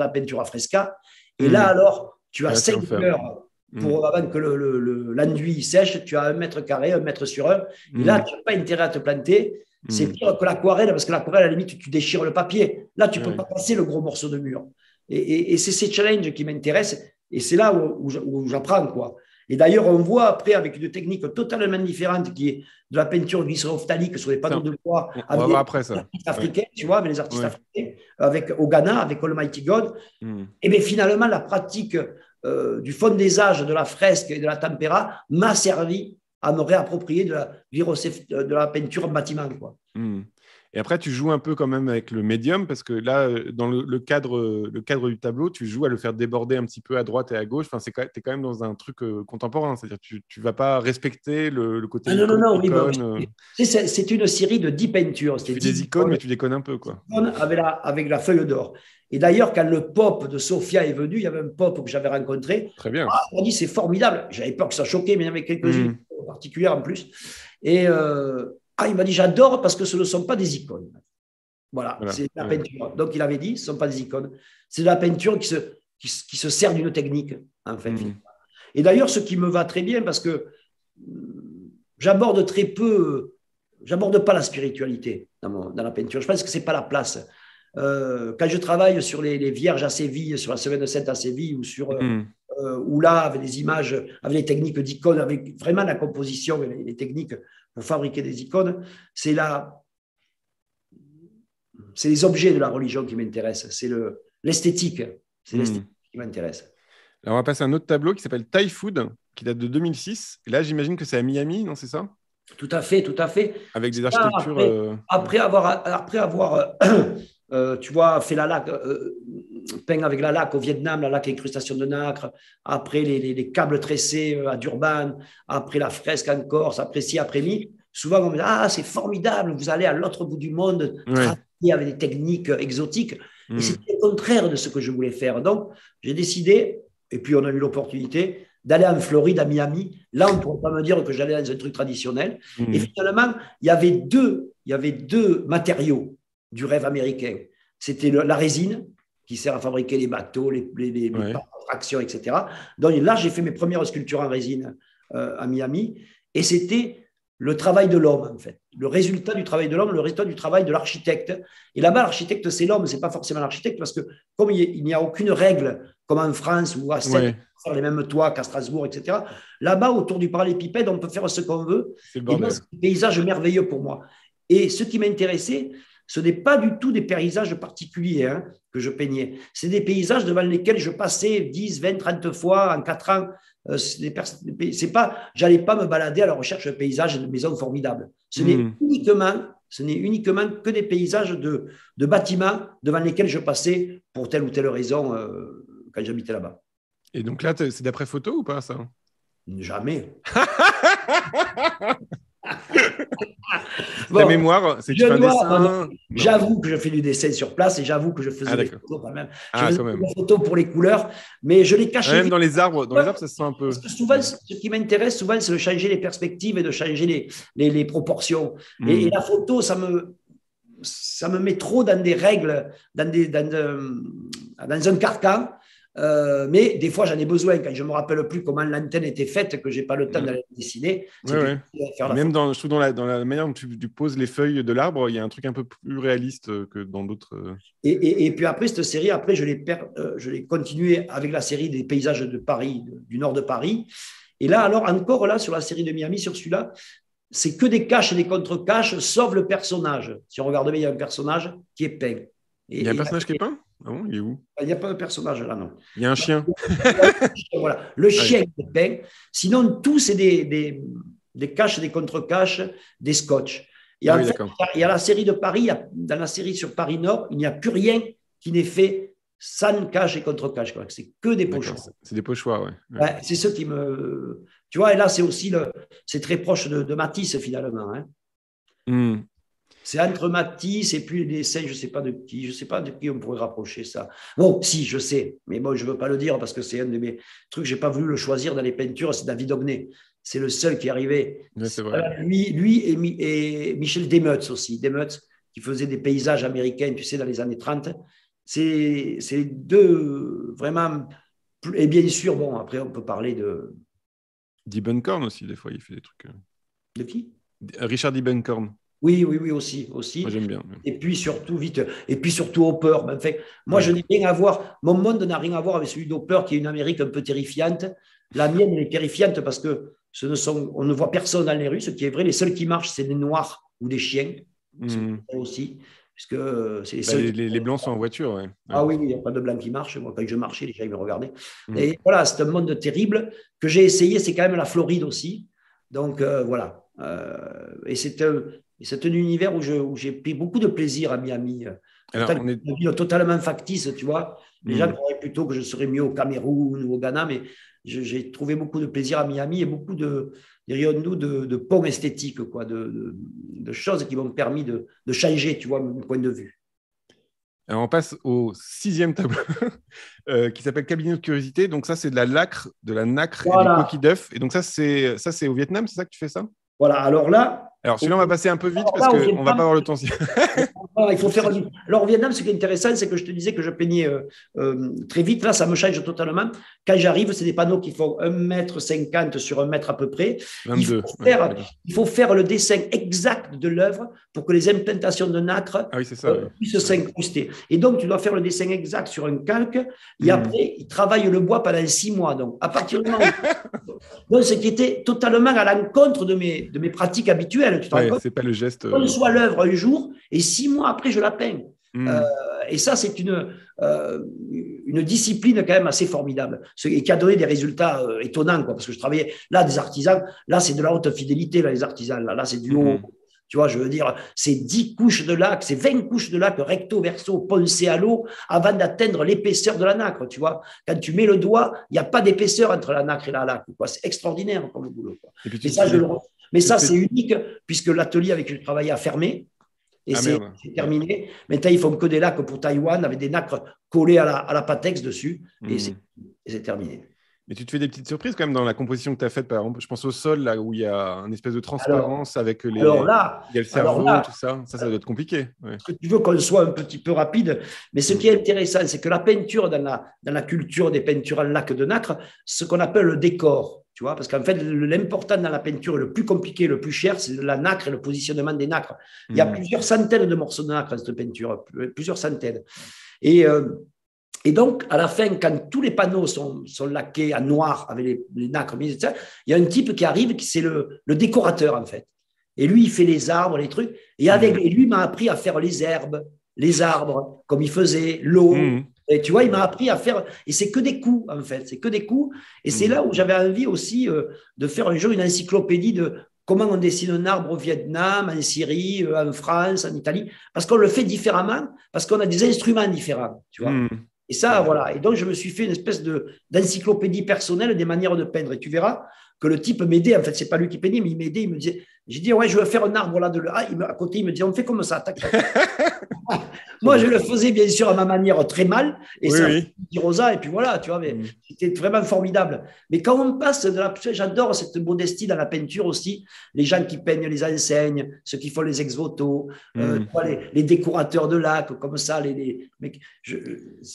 peinture à fresca. Et là, alors, tu as 5 heures avant que l'enduit sèche. Tu as 1 mètre carré, 1 mètre sur 1. Et là, tu n'as pas intérêt à te planter. C'est pire que l'aquarelle, parce que l'aquarelle, à la limite, tu déchires le papier. Là, tu ne peux pas passer le gros morceau de mur. Et c'est ces challenges qui m'intéressent. Et c'est là où j'apprends, quoi. Et d'ailleurs, on voit après, avec une technique totalement différente qui est de la peinture glycérophthalique sur les panneaux de bois avec les artistes africains, tu vois, avec les artistes africains, au Ghana, avec Almighty God. Et bien finalement, la pratique du fondésage, de la fresque et de la tempéra m'a servi à me réapproprier de la peinture en bâtiment, quoi. Et après, tu joues un peu quand même avec le médium, parce que là, dans le cadre du tableau, tu joues à le faire déborder un petit peu à droite et à gauche. Enfin, tu es quand même dans un truc contemporain, c'est-à-dire que tu ne vas pas respecter le côté non, icône. C'est une série de 10 peintures. Tu fais des icônes, mais tu déconnes un peu, quoi. Avec la feuille d'or. Et d'ailleurs, quand le pop de Sofia est venu, il y avait un pop que j'avais rencontré. Très bien. On m'a dit, c'est formidable. J'avais peur que ça choquait, mais il y en avait quelques-unes particulières en plus. Et il m'a dit, j'adore parce que ce ne sont pas des icônes. Voilà. C'est de la peinture. Donc, il avait dit, ce ne sont pas des icônes. C'est de la peinture qui se sert d'une technique, en fait. Et d'ailleurs, ce qui me va très bien, parce que j'aborde très peu j'aborde pas la spiritualité dans la peinture. Je pense que c'est pas la place. Quand je travaille sur les Vierges à Séville, sur la Semaine Sainte à Séville, ou là, avec des images, avec les techniques d'icônes, avec vraiment la composition et les techniques pour fabriquer des icônes, c'est les objets de la religion qui m'intéressent, c'est l'esthétique. C'est l'esthétique qui m'intéresse. Alors, on va passer à un autre tableau qui s'appelle Thai Food, qui date de 2006. Et là, j'imagine que c'est à Miami, non, c'est ça? Tout à fait, tout à fait. Avec des architectures. Après avoir tu vois, fait la laque, peint avec la laque au Vietnam, la laque à incrustation de nacre, après les câbles tressés à Durban, après la fresque en Corse, après ci, après mi. Souvent, on me dit, ah, c'est formidable, vous allez à l'autre bout du monde, travailler avec des techniques exotiques. Et c'est le contraire de ce que je voulais faire. Donc, j'ai décidé, et puis on a eu l'opportunité, d'aller en Floride, à Miami. Là, on ne pourrait pas me dire que j'allais dans un truc traditionnel. Et finalement, il y avait deux matériaux du rêve américain. C'était la résine, qui sert à fabriquer les bateaux, les tractions, etc. Donc là, j'ai fait mes premières sculptures en résine à Miami. Et c'était le travail de l'homme, en fait. Le résultat du travail de l'homme, le résultat du travail de l'architecte. Et là-bas, l'architecte, c'est l'homme, ce n'est pas forcément l'architecte, parce que comme il n'y a aucune règle, comme en France ou à Sète, faire les mêmes toits qu'à Strasbourg, etc. Là-bas, autour du parallélépipède, on peut faire ce qu'on veut. Et moi, c'est un paysage merveilleux pour moi. Et ce qui m'intéressait, ce n'est pas du tout des paysages particuliers que je peignais. C'est des paysages devant lesquels je passais 10, 20, 30 fois en 4 ans. J'allais pas me balader à la recherche de paysages et de maisons formidables. Ce n'est uniquement que des paysages de bâtiments devant lesquels je passais pour telle ou telle raison quand j'habitais là-bas. Et donc là, c'est d'après photo ou pas, ça? Jamais. Ta mémoire, c'est que tu fais un dessin. J'avoue que je fais du dessin sur place et j'avoue que je faisais des photos quand même. Je faisais des photos pour les couleurs, mais je les cachais. Même dans les arbres, ça se sent un peu. Parce que souvent, ce qui m'intéresse souvent, c'est de changer les perspectives et de changer les proportions. Et la photo, ça me met trop dans des règles, dans un carcan. Mais des fois, j'en ai besoin quand je ne me rappelle plus comment l'antenne était faite, que je n'ai pas le temps d'aller dessiner. Même je trouve dans la manière dont tu poses les feuilles de l'arbre, il y a un truc un peu plus réaliste que dans d'autres. Et puis après, cette série, je l'ai continué avec la série des paysages de Paris, du nord de Paris. Et là, alors, encore là, sur la série de Miami, sur celui-là, c'est que des caches et des contre-caches, sauf le personnage. Si on regarde bien, il y a un personnage qui est peint. Il y a un personnage qui est peint? Ah bon, il est où? Il n'y a pas de personnage là, non. Il y a un chien. Voilà, le chien est peint. Sinon, tout, c'est des caches, des contre-caches, des scotch. Et en fait, il y a la série de Paris, dans la série sur Paris Nord, il n'y a plus rien qui n'est fait sans cache et contre-cache. C'est que des pochoirs. C'est des pochoirs, ouais. C'est ce qui me. Tu vois, et là, c'est aussi c'est très proche de Matisse, finalement. C'est entre Matisse et puis les dessins, je ne sais pas de qui on pourrait rapprocher ça. Bon, si, je sais, mais bon, je ne veux pas le dire parce que c'est un de mes trucs, je n'ai pas voulu le choisir dans les peintures, c'est David Ognet. C'est le seul qui est arrivé. C'est vrai. Lui et Michel Demeutz aussi, Demeutz, qui faisait des paysages américains, tu sais, dans les années 30. C'est les deux vraiment. Et bien sûr, bon, après, on peut parler de. Diebenkorn aussi, des fois, il fait des trucs. De qui? Richard Diebenkorn. Oui, aussi. Moi, j'aime bien. Et puis surtout, Hopper. Moi, je n'ai rien à voir. Mon monde n'a rien à voir avec celui d'Hopper, qui est une Amérique un peu terrifiante. La mienne, elle est terrifiante parce que on ne voit personne dans les rues. Ce qui est vrai, les seuls qui marchent, c'est des noirs ou des chiens. Aussi. Puisque c'est les seuls. Les blancs sont en voiture, ouais. Ah oui, il n'y a pas de blancs qui marchent. Moi, quand je marchais, les gens me regardaient. Et voilà, c'est un monde terrible que j'ai essayé. C'est quand même la Floride aussi. Donc, voilà. Et c'est un univers où j'ai pris beaucoup de plaisir à Miami. Une ville totalement factice, tu vois. Les gens croiraient plutôt que je serais mieux au Cameroun ou au Ghana, mais j'ai trouvé beaucoup de plaisir à Miami et beaucoup dirions-nous, de ponts esthétiques, quoi, de choses qui m'ont permis de changer, tu vois, mon point de vue. Alors, on passe au 6e tableau qui s'appelle Cabinet de curiosité. Donc ça, c'est de la nacre et des coquilles d'œufs. Et donc ça, c'est au Vietnam, c'est ça que tu fais ça? Voilà, alors là, Alors, celui-là, on va passer un peu vite Alors parce là, au qu'on ne va Vietnam, pas avoir le temps. il faut faire. Alors, au Vietnam, ce qui est intéressant, c'est que je te disais que je peignais très vite. Là, ça me change totalement. Quand j'arrive, c'est des panneaux qui font 1,50 m sur 1 mètre à peu près. Il faut 22. Ouais, faire, d'accord. il faut faire le dessin exact de l'œuvre pour que les implantations de nacre Ah oui, c'est ça. Oui. puissent Ouais. s'incruster. Et donc, tu dois faire le dessin exact sur un calque. Et Hmm. après, il travaille le bois pendant 6 mois. Donc, à partir du moment où. Donc, ce qui était totalement à l'encontre de mes pratiques habituelles. Tu te rends Ouais, compte? c'est pas le geste. Je conçois l'œuvre un jour et 6 mois après, je la peins. Euh, Hmm. et ça, c'est une discipline quand même assez formidable et qui a donné des résultats étonnants, quoi, parce que je travaillais là, des artisans, là, c'est de la haute fidélité, là, les artisans, là c'est du haut. Hmm. Tu vois, je veux dire, c'est 10 couches de lac, c'est 20 couches de lac recto, verso, poncé à l'eau avant d'atteindre l'épaisseur de la nacre, tu vois. Quand tu mets le doigt, il n'y a pas d'épaisseur entre la nacre et la laque, quoi. C'est extraordinaire comme boulot, quoi. Et puis, Mais tu te ça, fais des. mais Tu te ça, fais. c'est unique puisque l'atelier avec lequel je travaillais a fermé et Ah c'est merde. Ouais. terminé. Maintenant, ils font que des lacs pour Taïwan avec des nacres collés à la Patex dessus et Hmm. c'est terminé. Mais tu te fais des petites surprises quand même dans la composition que tu as faite. Par exemple, je pense au sol, là où il y a une espèce de Alors, transparence avec alors les. là, Il y a le alors cerveau, là, tout ça. Ça doit être compliqué. Ouais. que tu veux qu'on soit un petit peu rapide, mais ce Hmm. qui est intéressant, c'est que la peinture, dans la culture des peintures en lac de nacre, ce qu'on appelle le décor, tu vois, parce qu'en fait, l'important dans la peinture, le plus compliqué, le plus cher, c'est la nacre et le positionnement des nacres. Il y a Hmm. plusieurs centaines de morceaux de nacre dans cette peinture, plusieurs centaines. Et, et donc, à la fin, quand tous les panneaux sont laqués en noir avec les nacres, il y a un type qui arrive, qui c'est le décorateur, en fait. Et lui, il fait les arbres, les trucs. Et lui m'a appris à faire les herbes, les arbres, comme il faisait, l'eau. Hmm. Et tu vois, il m'a appris à faire. Et c'est que des coups, en fait. C'est que des coups. Et c'est Hmm. là où j'avais envie aussi de faire un jour une encyclopédie de comment on dessine un arbre au Vietnam, en Syrie, en France, en Italie. Parce qu'on le fait différemment, parce qu'on a des instruments différents, tu vois. Hmm. Et ça, Ouais. voilà. Et donc, je me suis fait une espèce d'encyclopédie personnelle des manières de peindre. Et tu verras que le type m'aidait. En fait, c'est pas lui qui peignait, mais il m'aidait. Il me disait, j'ai dit, ouais, je veux faire un arbre là. À côté, il me disait, on fait comme ça. Tac, tac. Trop Moi, bien. je le faisais bien sûr à ma manière très mal, et Oui, ça oui. dit Rosa, et puis voilà, tu vois, mais Hmm. c'était vraiment formidable. Mais quand on passe de la. J'adore cette modestie dans la peinture aussi, les gens qui peignent les enseignes, ceux qui font les ex-voto, Hmm. les décorateurs de lacs, comme ça, mais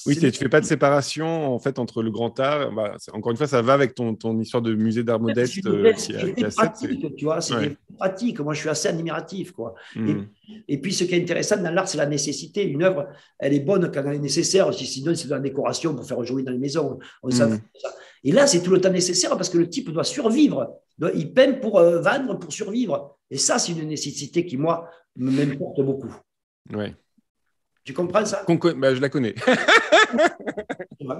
Oui, tu fais pas de séparation en fait entre le grand art. Bah, encore une fois, ça va avec ton histoire de musée d'art modeste qui c'est a 7. pratique, tu vois, c'est Ouais. des pratiques. Moi, je suis assez admiratif, quoi. Et, Hmm. et puis, ce qui est intéressant dans l'art, c'est la nécessité. Une œuvre, elle est bonne quand elle est nécessaire. Sinon, c'est de la décoration pour faire joli dans les maisons. On s'en Hmm. fout de ça. Et là, c'est tout le temps nécessaire parce que le type doit survivre. Il peint pour vendre, pour survivre. Et ça, c'est une nécessité qui, moi, m'importe beaucoup. Ouais. Tu comprends ça? Bah, je la connais.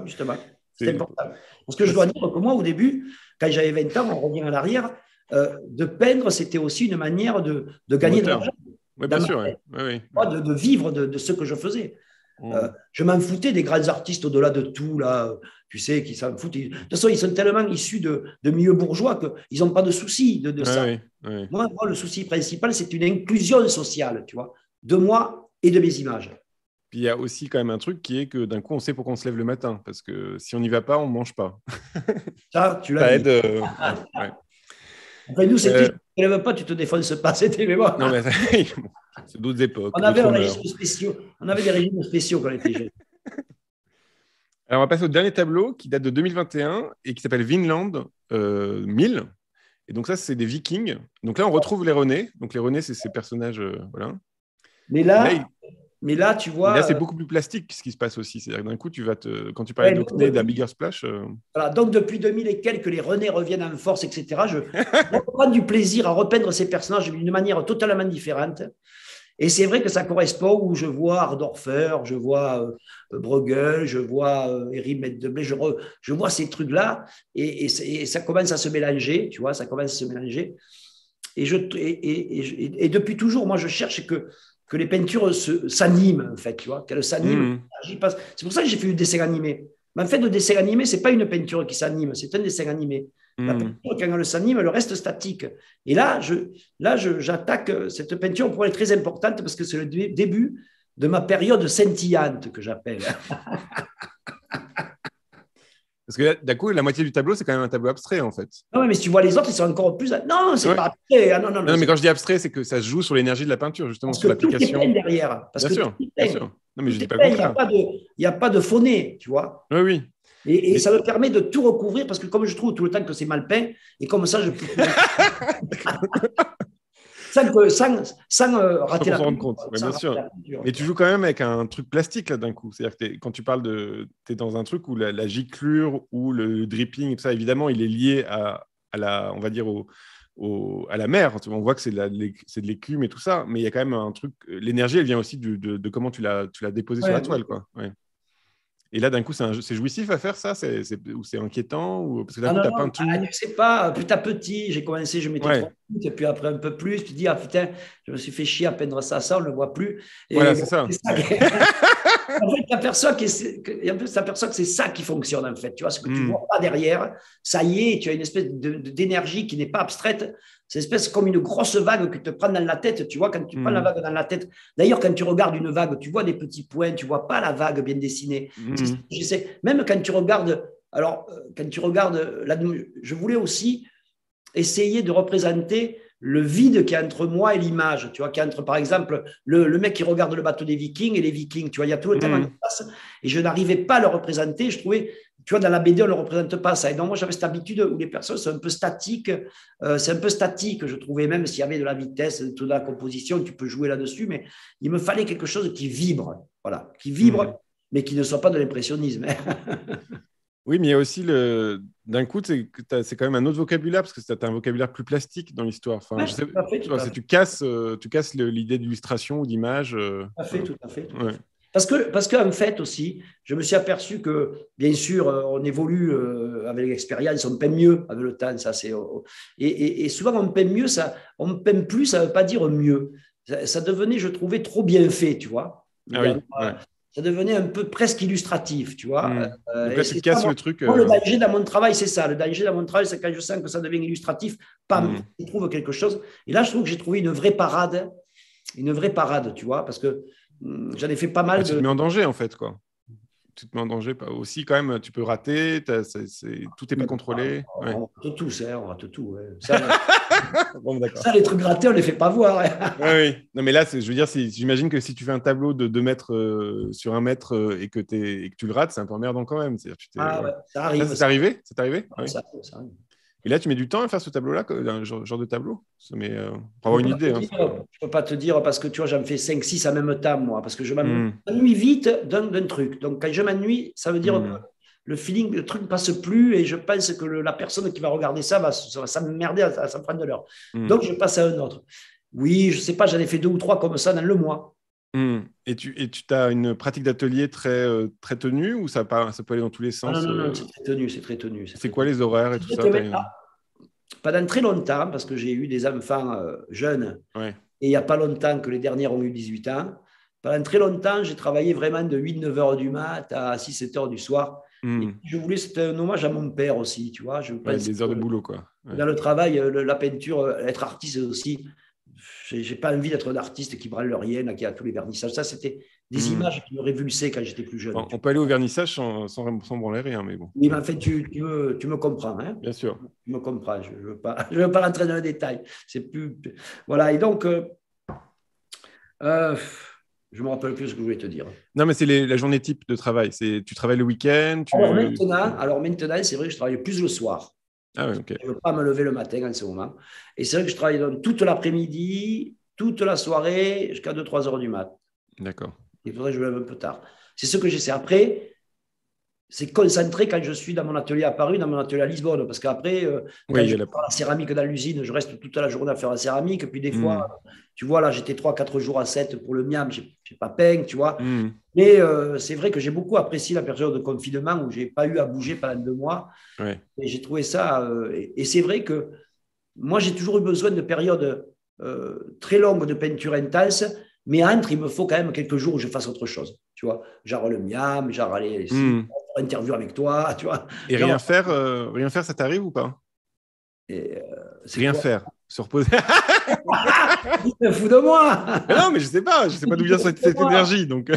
Justement. C'est C'est- important. Parce que je dois dire que moi, au début, quand j'avais 20 ans, on revient à l'arrière, de peindre, c'était aussi une manière de gagner de Moteur. l'argent Oui, bien dans ma sûr. tête, Ouais. Ouais, ouais. de vivre de ce que je faisais. Hmm. Je m'en foutais des grands artistes au-delà de tout, là, tu sais, qui s'en foutent. De toute façon, ils sont tellement issus de milieux bourgeois qu'ils n'ont pas de souci de Ouais, ça. ouais, ouais. Moi, le souci principal, c'est une inclusion sociale, tu vois, de moi et de mes images. Puis il y a aussi quand même un truc qui est que d'un coup, on sait pourquoi on se lève le matin. Parce que si on n'y va pas, on ne mange pas. Ça, tu l'as Ça dit. aide. Ouais, ouais. Enfin, nous, c'était, Euh, tu ne te lèves pas, tu te défonces pas, c'était, mais bon. non, mais bon, c'est d'autres époques, On avait d'autres un mœurs. régime spécial. On avait des régimes spéciaux quand on était jeunes. Alors, on va passer au dernier tableau qui date de 2021 et qui s'appelle Vinland 1000. Et donc, ça, c'est des Vikings. Donc là, on retrouve les René. Donc, les René, c'est ces personnages. Voilà. Mais Et là, là, mais là, tu c'est vois, beaucoup plus plastique ce qui se passe aussi. C'est-à-dire que d'un coup, quand tu parlais ouais, d'Ockney, d'un Bigger Splash. voilà, donc depuis 2000 et quelques, les René reviennent en force, etc. Je prends du plaisir à repeindre ces personnages d'une manière totalement différente. Et c'est vrai que ça correspond où je vois Ardorfer, je vois Bruegel, je vois Éric Meddeblé, je vois ces trucs-là et ça commence à se mélanger, tu vois, ça commence à se mélanger. Et depuis toujours, moi, je cherche que les peintures s'animent, en fait, tu vois, qu'elles s'animent. Hmm. C'est pour ça que j'ai fait du dessin animé. Mais en fait, le dessin animé, ce n'est pas une peinture qui s'anime, c'est un dessin animé. La Hmm. peinture, quand elle s'anime, elle reste statique. Et j'attaque cette peinture pour elle est très importante parce que c'est le début de ma période scintillante, que j'appelle. Parce que d'un coup, la moitié du tableau, c'est quand même un tableau abstrait, en fait. Non, mais si tu vois les autres, ils sont encore plus. Non, c'est pas abstrait. Ah, non, mais quand je dis abstrait, c'est que ça se joue sur l'énergie de la peinture, justement, parce sur que tout est l'application. peint derrière. Parce Bien que sûr, tout est bien peint. sûr. Non, mais je Tout dis est pas le peint. contraire. Il n'y a pas de phoné, tu vois. Oui, oui. Et ça me permet de tout recouvrir parce que comme je trouve tout le temps que c'est mal peint, et comme ça, je peux. sans rater Sans la s'en rendre peinture. compte, bien sûr. Mais tu joues quand même avec un truc plastique là d'un coup. C'est-à-dire que quand tu parles tu es dans un truc où la giclure ou le dripping, tout ça, évidemment, il est lié à la, on va dire, à la mer. On voit que c'est de l'écume et tout ça, mais il y a quand même un truc. L'énergie, elle vient aussi de comment tu l'as déposé sur la toile, quoi. Ouais. Et là, d'un coup, c'est jouissif à faire ça, ou c'est inquiétant, ou parce que d'un coup, tu as peint tout. Tu sais pas, petit à petit, j'ai commencé, je mettais 3 minutes, et puis après un peu plus, tu dis, ah putain, je me suis fait chier à peindre ça, on ne le voit plus. Et voilà, c'est ça. En fait, tu aperçois que c'est ça qui fonctionne, en fait. Tu vois, ce que tu vois pas derrière, ça y est, tu as une espèce d'énergie qui n'est pas abstraite. C'est une espèce comme une grosse vague que tu te prends dans la tête. Tu vois, quand tu prends la vague dans la tête. D'ailleurs, quand tu regardes une vague, tu vois des petits points, tu vois pas la vague bien dessinée. Même quand tu regardes, je voulais aussi essayer de représenter le vide qu'il y a entre moi et l'image, tu vois, qu'il y a entre, par exemple, le mec qui regarde le bateau des Vikings et les Vikings, tu vois, il y a tout le temps en face, et je n'arrivais pas à le représenter, je trouvais, tu vois, dans la BD, on ne le représente pas, ça, et donc moi, j'avais cette habitude où les personnes sont un peu statiques, je trouvais, même s'il y avait de la vitesse, de la composition, tu peux jouer là-dessus, mais il me fallait quelque chose qui vibre, voilà, mais qui ne soit pas de l'impressionnisme. Oui, mais il y a aussi d'un coup, c'est quand même un autre vocabulaire, parce que c'est un vocabulaire plus plastique dans l'histoire. Enfin, tu casses l'idée d'illustration ou d'image. Tout à fait, tout à fait. Parce qu'en fait aussi, je me suis aperçu que, bien sûr, on évolue avec l'expérience, on peint mieux avec le temps. Et souvent, on peint mieux, on peint plus, ça ne veut pas dire mieux. Ça devenait, je trouvais, trop bien fait, tu vois. Ça devenait un peu presque illustratif, tu vois. Donc là, tu casses le truc. Moi, le danger dans mon travail, c'est ça. Le danger dans mon travail, c'est quand je sens que ça devient illustratif, je trouve quelque chose. Et là, je trouve que j'ai trouvé une vraie parade, tu vois, parce que j'en ai fait pas mal. Tu te mets en danger, en fait, quoi. Tu te mets en danger aussi, quand même, tu peux rater, tout n'est pas contrôlé. On rate tous, on rate tout. Ouais. Ça, les trucs ratés, on ne les fait pas voir. Oui. Non, mais là, je veux dire, j'imagine que si tu fais un tableau de 2 mètres sur 1 mètre et que tu le rates, c'est un peu emmerdant quand même. Ça arrive. C'est arrivé? Ça t'est arrivé? Ça arrive. Et là, tu mets du temps à faire ce tableau-là, un genre de tableau, mais pour avoir une idée. Je ne peux pas te dire parce que tu vois, j'en fais 5-6 en même temps, moi, parce que je m'ennuie vite d'un truc. Donc, quand je m'ennuie, ça veut dire que le feeling, le truc ne passe plus et je pense que la personne qui va regarder ça va s'emmerder à s'en prendre de l'heure. Donc, je passe à un autre. Oui, je ne sais pas, j'en ai fait 2 ou 3 comme ça dans le mois. Et tu as une pratique d'atelier très tenue ou ça peut aller dans tous les sens? Non, c'est très tenu. C'est quoi les horaires et tout ça? Pendant très longtemps, parce que j'ai eu des enfants jeunes, et il n'y a pas longtemps que les dernières ont eu 18 ans, pendant très longtemps, j'ai travaillé vraiment de 8-9 heures du mat à 6-7 heures du soir. Et c'était un hommage à mon père aussi, tu vois. Des heures de boulot, quoi. Dans le travail, la peinture, être artiste aussi, j'ai pas envie d'être un artiste qui branle rien, qui a tous les vernissages. Ça, c'était des images qui me révulsaient quand j'étais plus jeune. On peut aller au vernissage sans branler rien, mais bon. Oui, mais en fait, tu me comprends. Hein. Bien sûr. Tu me comprends. Je ne veux pas rentrer dans le détail. C'est plus... Voilà, et donc, je ne me rappelle plus ce que je voulais te dire. Non, mais c'est la journée type de travail. Tu travailles le week-end Alors maintenant, c'est vrai que je travaille plus le soir. Ah oui, ok. Je ne veux pas me lever le matin en ce moment. Et c'est vrai que je travaille toute l'après-midi, toute la soirée, jusqu'à 2-3 heures du mat. D'accord. Il faudrait que je me lève un peu tard. C'est ce que j'essaie. Après, c'est concentré quand je suis dans mon atelier à Paris, dans mon atelier à Lisbonne. Parce qu'après, quand je fais la céramique dans l'usine, je reste toute la journée à faire la céramique. Puis des fois, tu vois, là, j'étais 3-4 jours à 7 pour le miam, je n'ai pas peint, tu vois. Mais c'est vrai que j'ai beaucoup apprécié la période de confinement où je n'ai pas eu à bouger pendant 2 mois. Et j'ai trouvé ça. Et c'est vrai que moi, j'ai toujours eu besoin de périodes très longues de peinture intense. Mais entre, il me faut quand même quelques jours où je fasse autre chose. Tu vois, genre le miam, genre aller ici, interview avec toi, tu vois. Et rien faire, ça t'arrive ou pas? Rien faire. se reposer. Tu te fous de moi. Mais non, mais je sais pas d'où vient cette énergie. Donc,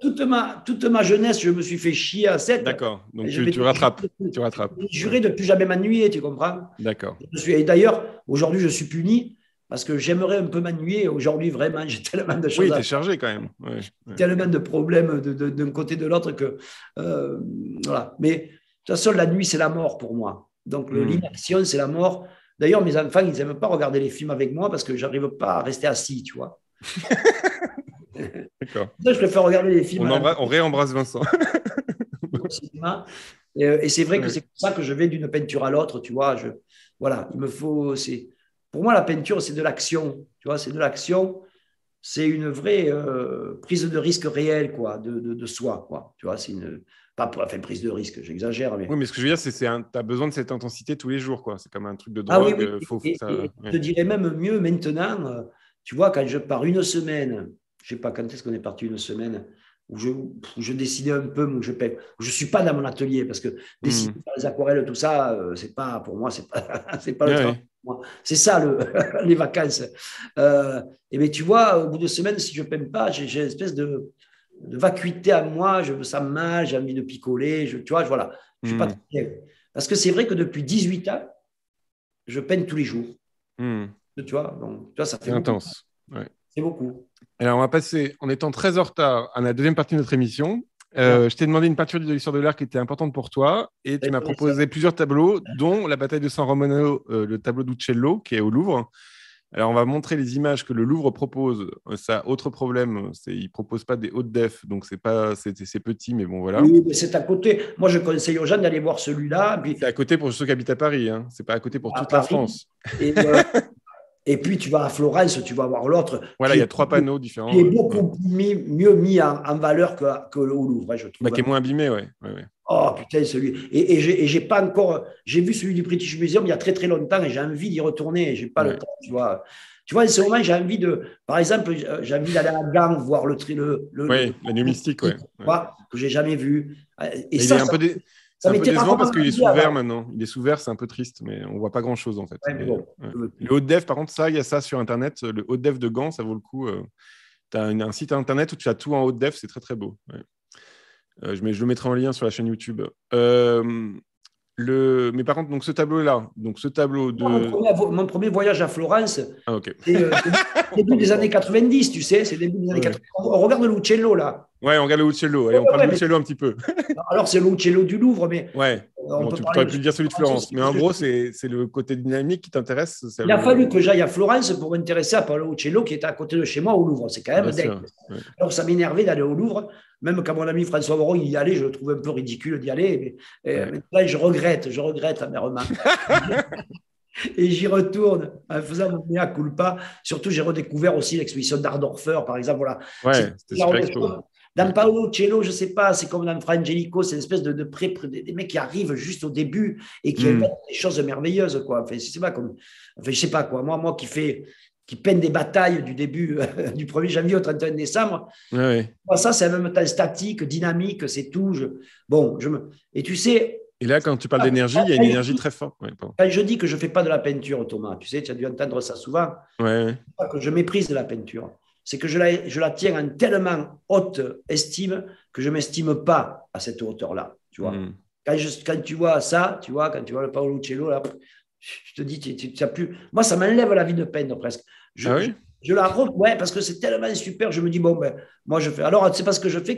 Toute ma jeunesse, je me suis fait chier à 7. d'accord. Donc tu rattrapes. Tu rattrapes. J'ai juré de plus jamais m'ennuyer, tu comprends? D'accord. Et d'ailleurs, aujourd'hui, je suis puni parce que j'aimerais un peu m'ennuyer. Aujourd'hui, vraiment, j'ai tellement de choses Oui, à t'es faire, chargé quand même. Ouais. tellement de problèmes d'un côté de l'autre que voilà. Mais de toute façon, la nuit, c'est la mort pour moi. Donc l'inaction, c'est la mort. D'ailleurs, mes enfants, ils n'aiment pas regarder les films avec moi parce que j'arrive pas à rester assis, tu vois. D'accord. Ça, je préfère regarder les films On réembrasse Vincent. au cinéma. Et c'est vrai que Ouais. c'est comme ça que je vais d'une peinture à l'autre, tu vois. Voilà, il me faut. Pour moi, la peinture, c'est de l'action, tu vois, c'est de l'action. C'est une vraie prise de risque réelle, quoi, de soi, quoi. Tu vois, c'est une. Pas pour enfin, prise de risque, j'exagère, mais. Oui, mais ce que je veux dire, c'est que tu as besoin de cette intensité tous les jours, quoi. C'est comme un truc de Ah oui, drogue. oui. Faut Et, ça, et je ouais. te dirais même mieux maintenant, tu vois, quand je pars une semaine, je sais pas quand est-ce qu'on est parti une semaine, où je dessinais un peu, où je peins. Je suis pas dans mon atelier parce que dessiner, faire les aquarelles, tout ça, c'est pas pour moi, c'est pas, c'est pas le Ouais, travail. ouais. Pour moi. C'est ça les vacances. Et bien tu vois, au bout de semaine, si je peins pas, j'ai une espèce de vacuité à moi, je me sens mal, j'ai envie de picoler, tu vois, voilà, je suis pas très bien. Parce que c'est vrai que depuis 18 ans, je peins tous les jours. Tu vois, donc, tu vois, ça fait C'est beaucoup. intense. Ouais. C'est beaucoup. Alors, on va passer, en étant très en retard, à la deuxième partie de notre émission. Ouais. Je t'ai demandé une peinture de l'histoire de l'art qui était importante pour toi et tu m'as proposé plusieurs tableaux, dont la bataille de San Romano, le tableau d'Uccello, qui est au Louvre. Alors, on va montrer les images que le Louvre propose. Ça, autre problème, il ne propose pas des hautes def, donc c'est petit, mais bon, voilà. Oui, mais c'est à côté. Moi, je conseille aux gens d'aller voir celui-là. Puis C'est à côté pour ceux qui habitent à Paris, hein. C'est pas à côté pour à toute la Paris. France. Et, et puis, tu vas à Florence, tu vas voir l'autre, Voilà, il y a 3 panneaux qui différents. est Ouais. beaucoup mieux mis en valeur que au Louvre, je Bah, trouve. qui est moins abîmé, ouais. Ouais. Oh putain, celui. Et j'ai pas encore. J'ai vu celui du British Museum il y a très très longtemps et j'ai envie d'y retourner. J'ai pas le Ouais. temps, tu vois. Tu vois, en ce moment, j'ai envie de. Par exemple, j'ai envie d'aller à Gand voir Ouais, la nuit mystique, ouais. Ouais. que j'ai jamais vu. Et Mais il est ça, un ça, peu, ça c'est un peu m'était décevant rarement parce qu'il est arrivé sous verre avant. maintenant. Il est sous verre, c'est un peu triste, mais on voit pas grand-chose en fait. Ouais, mais bon. Ouais. Le haut def, par contre, ça, il y a ça sur Internet. Le haut def de Gand, ça vaut le coup. Tu as un site Internet où tu as tout en haut def, c'est très très beau. Ouais. Je le mettrai en lien sur la chaîne YouTube. Mais par contre, donc ce tableau-là, donc ce tableau de. Mon premier voyage à Florence, Ah, ok. c'est début des années 90, tu sais, c'est début des années Ouais. 90. On regarde l'Uccello, là. Ouais, on regarde le Uccello. Allez, Ouais, on parle ouais, de mais l'Uccello un petit peu. alors, c'est l'Uccello du Louvre, mais Ouais. on Bon, peut tu parler aurais de pu dire celui de Florence Florence. aussi. Mais en gros, c'est le côté dynamique qui t'intéresse. Il a fallu que j'aille à Florence pour m'intéresser à Paolo Uccello, qui était à côté de chez moi au Louvre. C'est quand même Bien dingue. sûr. Ouais. Alors, ça m'énervait d'aller au Louvre. Même quand mon ami François Moron y allait, je le trouvais un peu ridicule d'y aller. Mais Ouais. maintenant, je regrette amèrement. Et j'y retourne en faisant mon mea culpa. Surtout, j'ai redécouvert aussi l'exposition d'Ardorfer, par exemple. Voilà. C'est Ouais, c'était ce genre super de expo. choses. Dans Ouais. Paolo Cello, je ne sais pas, c'est comme dans Fra Angelico, c'est une espèce des mecs qui arrivent juste au début et qui inventent des choses merveilleuses, quoi. Enfin, je sais pas je sais pas quoi. Moi qui peine des batailles du début du 1er janvier au 31 décembre, Ouais. moi, ça, c'est en même temps statique, dynamique, c'est tout. Bon, et tu sais, Et là, quand tu parles d'énergie, il y a une énergie très forte. Ouais, pardon. quand je dis que je ne fais pas de la peinture, Thomas, tu sais, tu as dû entendre ça souvent, Ouais. pas que je méprise de la peinture. C'est que je la tiens en tellement haute estime que je ne m'estime pas à cette hauteur-là. Tu vois. Quand tu vois ça, tu vois, quand tu vois le Paolo Uccello, là, je te dis, tu as plus. Moi, ça m'enlève la vie de peindre presque. Ah oui? Ouais, parce que c'est tellement super. Je me dis, bon, ben, moi, je fais. Alors, c'est pas ce que je fais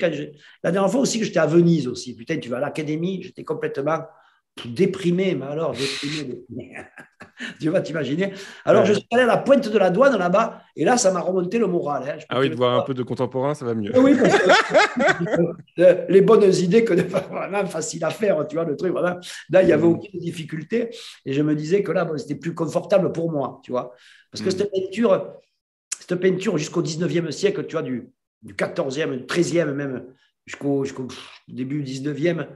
la dernière fois aussi que j'étais à Venise aussi. Putain, tu vas à l'académie, j'étais complètement déprimé, mais alors déprimé. Tu vas t'imaginer. Alors, je suis allé à la pointe de la douane là-bas, et là, ça m'a remonté le moral. Hein. Ah oui, de voir un peu de contemporain, ça va mieux. Oui, parce que les bonnes idées que vraiment facile à faire, tu vois, le truc, vraiment. Là, il n'y avait aucune difficulté, et je me disais que là, bon, c'était plus confortable pour moi, tu vois. Parce que cette peinture jusqu'au 19e siècle, tu vois, du 14e, du 13e même, jusqu'au début du 19e,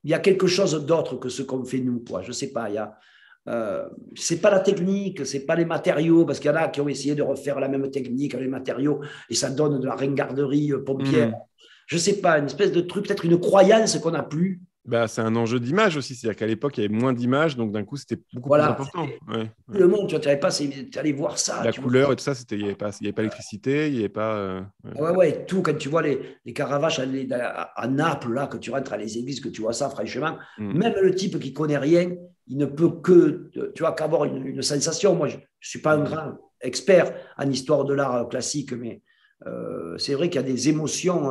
il y a quelque chose d'autre que ce qu'on fait nous, quoi. Je ne sais pas, il y a. C'est pas la technique, c'est pas les matériaux, parce qu'il y en a qui ont essayé de refaire la même technique avec les matériaux et ça donne de la ringarderie pompière. Je sais pas, une espèce de truc, peut-être une croyance qu'on n'a plus, Bah, c'est un enjeu d'image aussi. C'est-à-dire qu'à l'époque, il y avait moins d'images, donc d'un coup, c'était beaucoup plus Voilà. important. Ouais. Le monde, tu n'avais pas, tu allais voir ça. La Tu vois. couleur et tout ça, il n'y avait pas l'électricité, il n'y avait pas. Ouais. Ouais, ouais, tout, quand tu vois les Caravaches à Naples, là, que tu rentres à les églises, que tu vois ça, franchement, même le type qui connaît rien, il ne peut que, tu vois, qu'avoir une sensation. Moi, je ne suis pas un grand expert en histoire de l'art classique, mais c'est vrai qu'il y a des émotions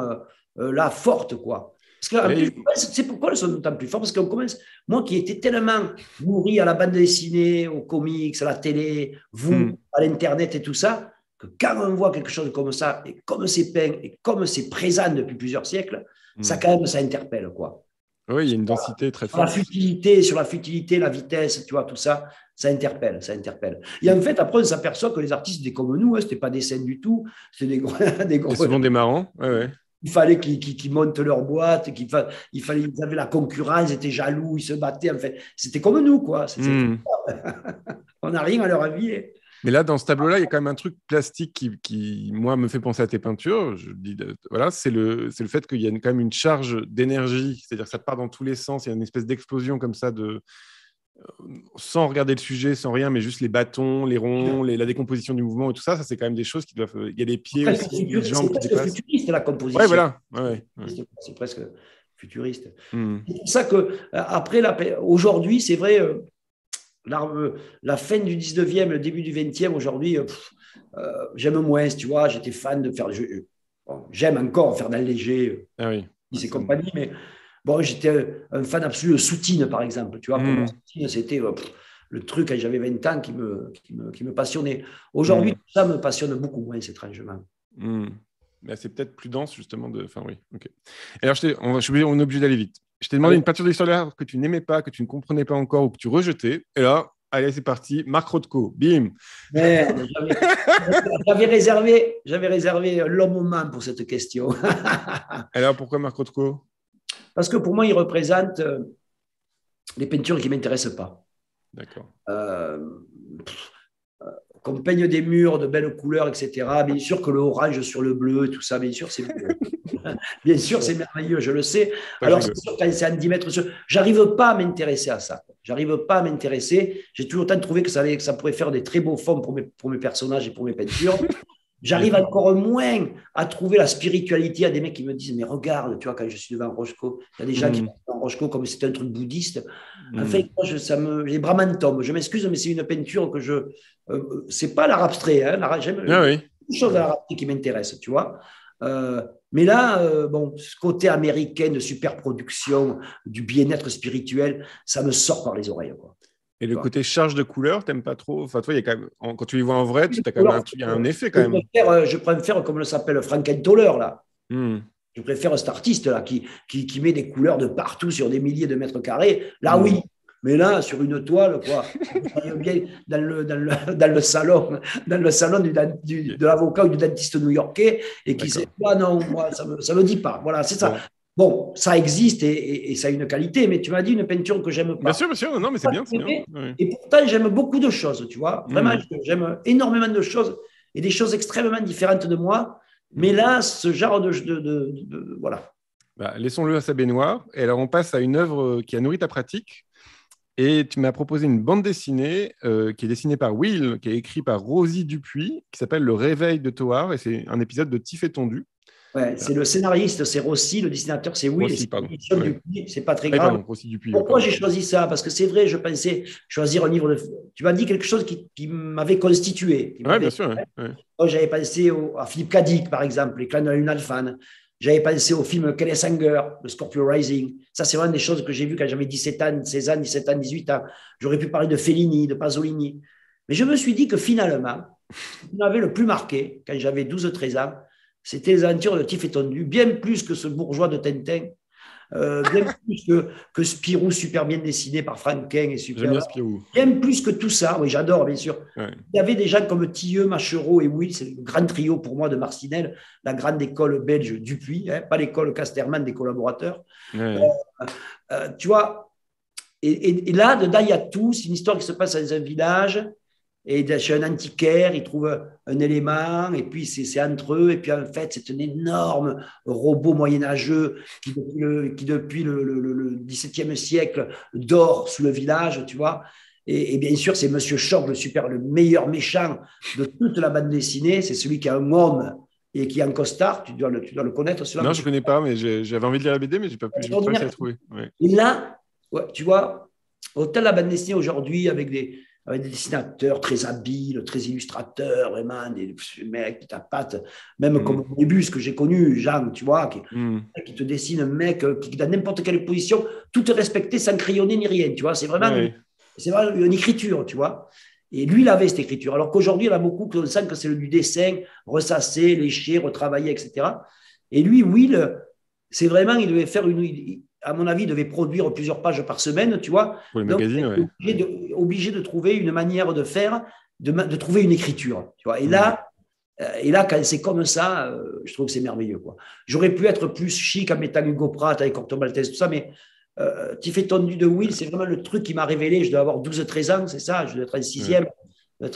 là fortes, quoi. Parce qu'en plus, c'est pourquoi elles sont d'autant plus fortes, parce qu'on commence, moi qui étais tellement nourri à la bande dessinée, aux comics, à la télé, vous, à l'Internet et tout ça, que quand on voit quelque chose comme ça, et comme c'est peint, et comme c'est présent depuis plusieurs siècles, ça quand même, ça interpelle, quoi. Oui, il y a une densité très Sur la forte. futilité, la vitesse, tu vois, tout ça, ça interpelle, ça interpelle. Et en fait, après, on s'aperçoit que les artistes étaient comme nous, hein, c'était pas des scènes du tout, c'était des gros. Et souvent des marrants, ouais. Il fallait qu'ils montent leur boîte, ils avaient la concurrence, ils étaient jaloux, ils se battaient. En fait, c'était comme nous, quoi. On n'a rien à leur envier. Mais là, dans ce tableau-là, il y a quand même un truc plastique qui moi, me fait penser à tes peintures. Je dis, voilà, c'est le fait qu'il y a quand même une charge d'énergie, c'est-à-dire que ça part dans tous les sens. Il y a une espèce d'explosion comme ça, sans regarder le sujet, sans rien, mais juste les bâtons, les ronds, la décomposition du mouvement et tout ça. Ça, c'est quand même des choses qui doivent. Il y a les pieds aussi, les jambes qui dépassent. C'est futuriste, la composition. Ouais, voilà. Ouais. C'est presque futuriste. C'est pour ça que après, aujourd'hui, c'est vrai. La fin du 19e, le début du 20e, aujourd'hui, j'aime moins, tu vois. J'étais fan de faire. J'aime encore faire dans le léger, c'est compagnie, mais bon, j'étais un fan absolu de Soutine, par exemple. Tu vois, pour moi, Soutine, c'était le truc quand j'avais 20 ans qui me passionnait. Aujourd'hui, ça me passionne beaucoup moins, étrangement. Mais c'est peut-être plus dense, justement. Enfin, oui. Ok. Alors, on est obligé d'aller vite. Je t'ai demandé une peinture d'histoire de l'art que tu n'aimais pas, que tu ne comprenais pas encore ou que tu rejetais. Et là, allez, c'est parti. Marc Rothko, bim. Merde, j'avais réservé un long moment pour cette question. Alors, pourquoi Marc Rothko? Parce que pour moi, il représente les peintures qui ne m'intéressent pas. D'accord. Qu'on peigne des murs de belles couleurs, etc. Bien sûr que le orange sur le bleu, tout ça, bien sûr, c'est bien sûr, c'est merveilleux, je le sais. Alors, c'est sûr, quand c'est en 10 mètres, j'arrive pas à m'intéresser à ça. J'arrive pas à m'intéresser. J'ai toujours le temps de trouver que ça pourrait faire des très beaux fonds pour mes personnages et pour mes peintures. J'arrive encore moins à trouver la spiritualité à des mecs qui me disent, mais regarde, tu vois, quand je suis devant Rothko, il y a des gens qui pensent à Rothko comme si c'était un truc bouddhiste. En fait, moi, les bras m'en tombent. Je m'excuse, mais c'est une peinture que c'est pas l'art abstrait. Hein, j'aime une chose à l'art abstrait qui m'intéresse, tu vois. Mais là, bon, ce côté américain de superproduction, du bien-être spirituel, ça me sort par les oreilles, quoi. Et le côté charge de couleur, t'aimes pas trop? Enfin, toi, il y a quand même, quand tu les vois en vrai, tu as quand même il y a un effet quand même. Je préfère comme le s'appelle Frankenthaler, là. Je préfère cet artiste-là qui met des couleurs de partout sur des milliers de mètres carrés. Là, oui. Mais là, sur une toile, quoi, bien dans le salon de l'avocat ou du dentiste new-yorkais et qui sait pas, non, moi, ça me dit pas. Voilà, c'est ça. Bon, ça existe et ça a une qualité, mais tu m'as dit une peinture que j'aime pas. Bien sûr, non, mais c'est bien. Et pourtant, j'aime beaucoup de choses, tu vois. Vraiment, j'aime énormément de choses et des choses extrêmement différentes de moi. Mais là, ce genre de voilà. Bah, laissons-le à sa baignoire. Et alors, on passe à une œuvre qui a nourri ta pratique. Et tu m'as proposé une bande dessinée qui est dessinée par Will, qui est écrite par Rosie Dupuis, qui s'appelle Le Réveil de Toar. Et c'est un épisode de Tif et Tondu. Ouais, c'est le scénariste, c'est Rossi, le dessinateur, c'est Will. C'est pas très grave. Pardon, Rossi Dupuis, pourquoi j'ai choisi ça? Parce que c'est vrai, je pensais choisir un livre de. Tu m'as dit quelque chose qui m'avait constitué. Oui, bien sûr. Moi, j'avais pensé à Philippe Cadic, par exemple, Les Clans de la Lune Alphane. J'avais pensé au film Kellesanger, le Scorpio Rising. Ça, c'est vraiment des choses que j'ai vues quand j'avais 17 ans, 16 ans, 17 ans, 18 ans. J'aurais pu parler de Fellini, de Pasolini. Mais je me suis dit que finalement, ce qui m'avait le plus marqué, quand j'avais 12-13 ans, c'était les aventures de Tif et Tondu, bien plus que ce bourgeois de Tintin, bien plus que Spirou, super bien dessiné par Franquin et super. J'aime bien Spirou. Bien plus que tout ça, oui, j'adore, bien sûr. Ouais. Il y avait des gens comme Tilleux, Machereau et Will, c'est le grand trio pour moi de Marcinelle, la grande école belge Dupuis, pas l'école Casterman des collaborateurs. Ouais. Tu vois, et là, dedans, il y a tout. C'est une histoire qui se passe dans un village Et chez un antiquaire, il trouve un élément, et puis c'est entre eux, et puis en fait, c'est un énorme robot moyenâgeux qui depuis le XVIIe siècle, dort sous le village, tu vois. Et bien sûr, c'est Monsieur Choc, le meilleur méchant de toute la bande dessinée. C'est celui qui a un homme et qui est en costard. Tu dois le connaître, celui-là. Non, je ne connais pas, mais j'avais envie de lire la BD, mais j'ai pas réussi à la trouver. Ouais. Et là, ouais, tu vois, autant la bande dessinée aujourd'hui avec des dessinateurs très habiles, très illustrateurs, vraiment, des mecs qui tapatent, même comme au début, ce que j'ai connu, Jean, tu vois, qui te dessine un mec qui, dans n'importe quelle position, tout est respecté sans crayonner ni rien, tu vois. C'est vraiment une écriture, tu vois. Et lui, il avait cette écriture. Alors qu'aujourd'hui, il y en a beaucoup qui sent que c'est du dessin ressassé, léché, retravaillé, etc. Et lui, Will, c'est vraiment, il devait faire à mon avis, il devait produire plusieurs pages par semaine, tu vois. Pour les magazines, donc, obligé de trouver une manière de faire, de trouver une écriture, tu vois. Et là, quand c'est comme ça, je trouve que c'est merveilleux, quoi. J'aurais pu être plus chic en mettant Hugo Pratt avec Corto Maltese, tout ça, mais Tiffé Tondu de Will, c'est vraiment le truc qui m'a révélé. Je dois avoir 12-13 ans, c'est ça, je dois être en sixième.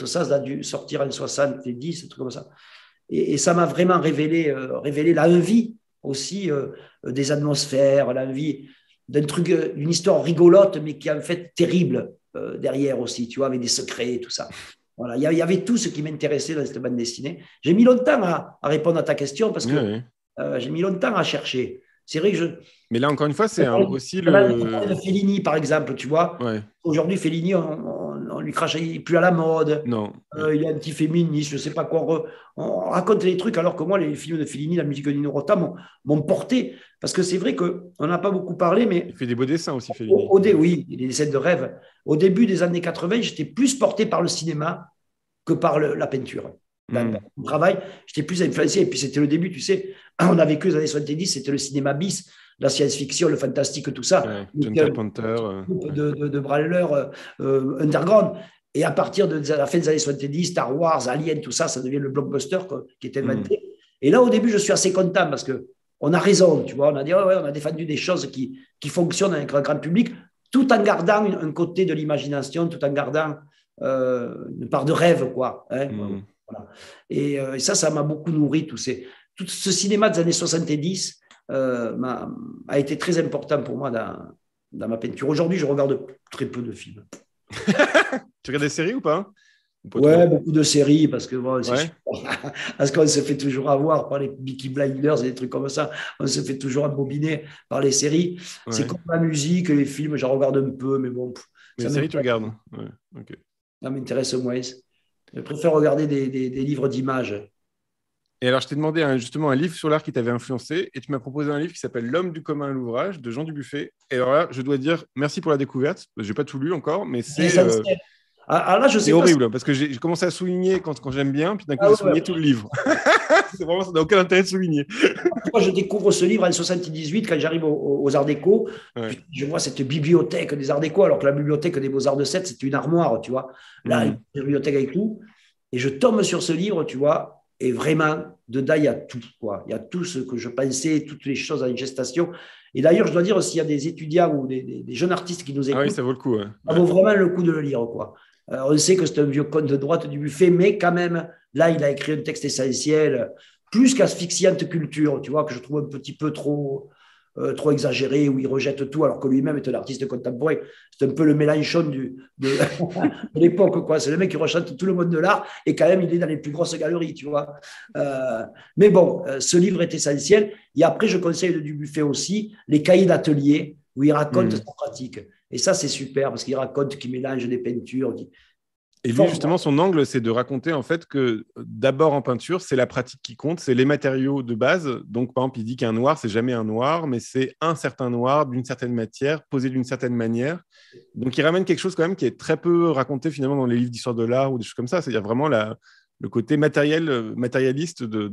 Ça a dû sortir en 70, un truc comme ça. Et ça m'a vraiment révélé l'envie aussi des atmosphères, l'envie d'un truc, d'une histoire rigolote, mais qui est en fait terrible derrière aussi, tu vois, avec des secrets et tout ça. Voilà, il y avait tout ce qui m'intéressait dans cette bande dessinée. J'ai mis longtemps à répondre à ta question parce que j'ai mis longtemps à chercher. C'est vrai que Mais là, encore une fois, c'est aussi le de Fellini, par exemple, tu vois. Ouais. Aujourd'hui, Fellini, on lui crache, il n'est plus à la mode. Non. Il est anti-féministe, je ne sais pas quoi. On raconte les trucs, alors que moi, les films de Fellini, la musique de Nino Rota m'ont porté. Parce que c'est vrai qu'on n'a pas beaucoup parlé, mais. Il fait des beaux dessins aussi, Fellini. Oui, il a des scènes de rêve. Au début des années 80, j'étais plus porté par le cinéma que par la peinture. Dans mon travail, j'étais plus influencé. Et puis, c'était le début, tu sais. On a vécu les années 70, c'était le cinéma bis, la science-fiction, le fantastique, tout ça. Ouais, John Carpenter. De branleurs underground. Et à partir de la fin des années 70, Star Wars, Alien, tout ça, ça devient le blockbuster qui est inventé. Et là, au début, je suis assez content parce qu'on a raison, tu vois. On a dit, on a défendu des choses qui fonctionnent avec un grand public, tout en gardant un côté de l'imagination, tout en gardant une part de rêve, quoi. Hein, voilà. Et ça m'a beaucoup nourri, tout ce cinéma des années 70 a été très important pour moi dans ma peinture. Aujourd'hui, je regarde très peu de films. Tu regardes des séries ou pas? Ouais, beaucoup de séries parce que parce qu'on se fait toujours avoir par les Peaky Blinders et des trucs comme ça. On se fait toujours embobiner par les séries. Ouais. C'est comme la musique, les films, j'en regarde un peu, mais bon. Mais les séries, tu regardes? Ouais. Okay. Ça m'intéresse moins. Je préfère regarder des livres d'images. Et alors, je t'ai demandé justement un livre sur l'art qui t'avait influencé, et tu m'as proposé un livre qui s'appelle L'homme du commun à l'ouvrage de Jean Dubuffet. Et alors là, je dois dire merci pour la découverte. Je n'ai pas tout lu encore, mais c'est là, je sais horrible parce que j'ai commencé à souligner quand j'aime bien, puis d'un coup, j'ai souligné tout le livre. C'est vraiment, ça n'a aucun intérêt de souligner. Moi, je découvre ce livre en 78 quand j'arrive aux Arts Déco. Ouais. Je vois cette bibliothèque des Arts Déco, alors que la bibliothèque des Beaux-Arts de Sète, c'est une armoire, tu vois. Là, une bibliothèque avec tout. Et je tombe sur ce livre, tu vois. Et vraiment, dedans, il y a tout, quoi. Il y a tout ce que je pensais, toutes les choses en gestation. Et d'ailleurs, je dois dire, s'il y a des étudiants ou des jeunes artistes qui nous écoutent, oui, ça vaut le coup. Ouais. Ça vaut vraiment le coup de le lire, quoi. On sait que c'est un vieux conte de droite du Buffet, mais quand même, là, il a écrit un texte essentiel, plus qu'asphyxiante culture, tu vois, que je trouve un petit peu trop exagéré, où il rejette tout, alors que lui-même est un artiste contemporain. C'est un peu le Mélenchon de l'époque, quoi. C'est le mec qui rejette tout le monde de l'art, et quand même, il est dans les plus grosses galeries, tu vois. Mais bon, ce livre est essentiel. Et après, je conseille de Dubuffet aussi les cahiers d'atelier, où il raconte sa pratique. Et ça, c'est super, parce qu'il raconte qu'il mélange des peintures. Et lui, justement, son angle, c'est de raconter en fait que d'abord en peinture, c'est la pratique qui compte, c'est les matériaux de base. Donc, par exemple, il dit qu'un noir, c'est jamais un noir, mais c'est un certain noir d'une certaine matière, posé d'une certaine manière. Donc, il ramène quelque chose quand même qui est très peu raconté finalement dans les livres d'histoire de l'art ou des choses comme ça. C'est-à-dire vraiment le côté matérialiste de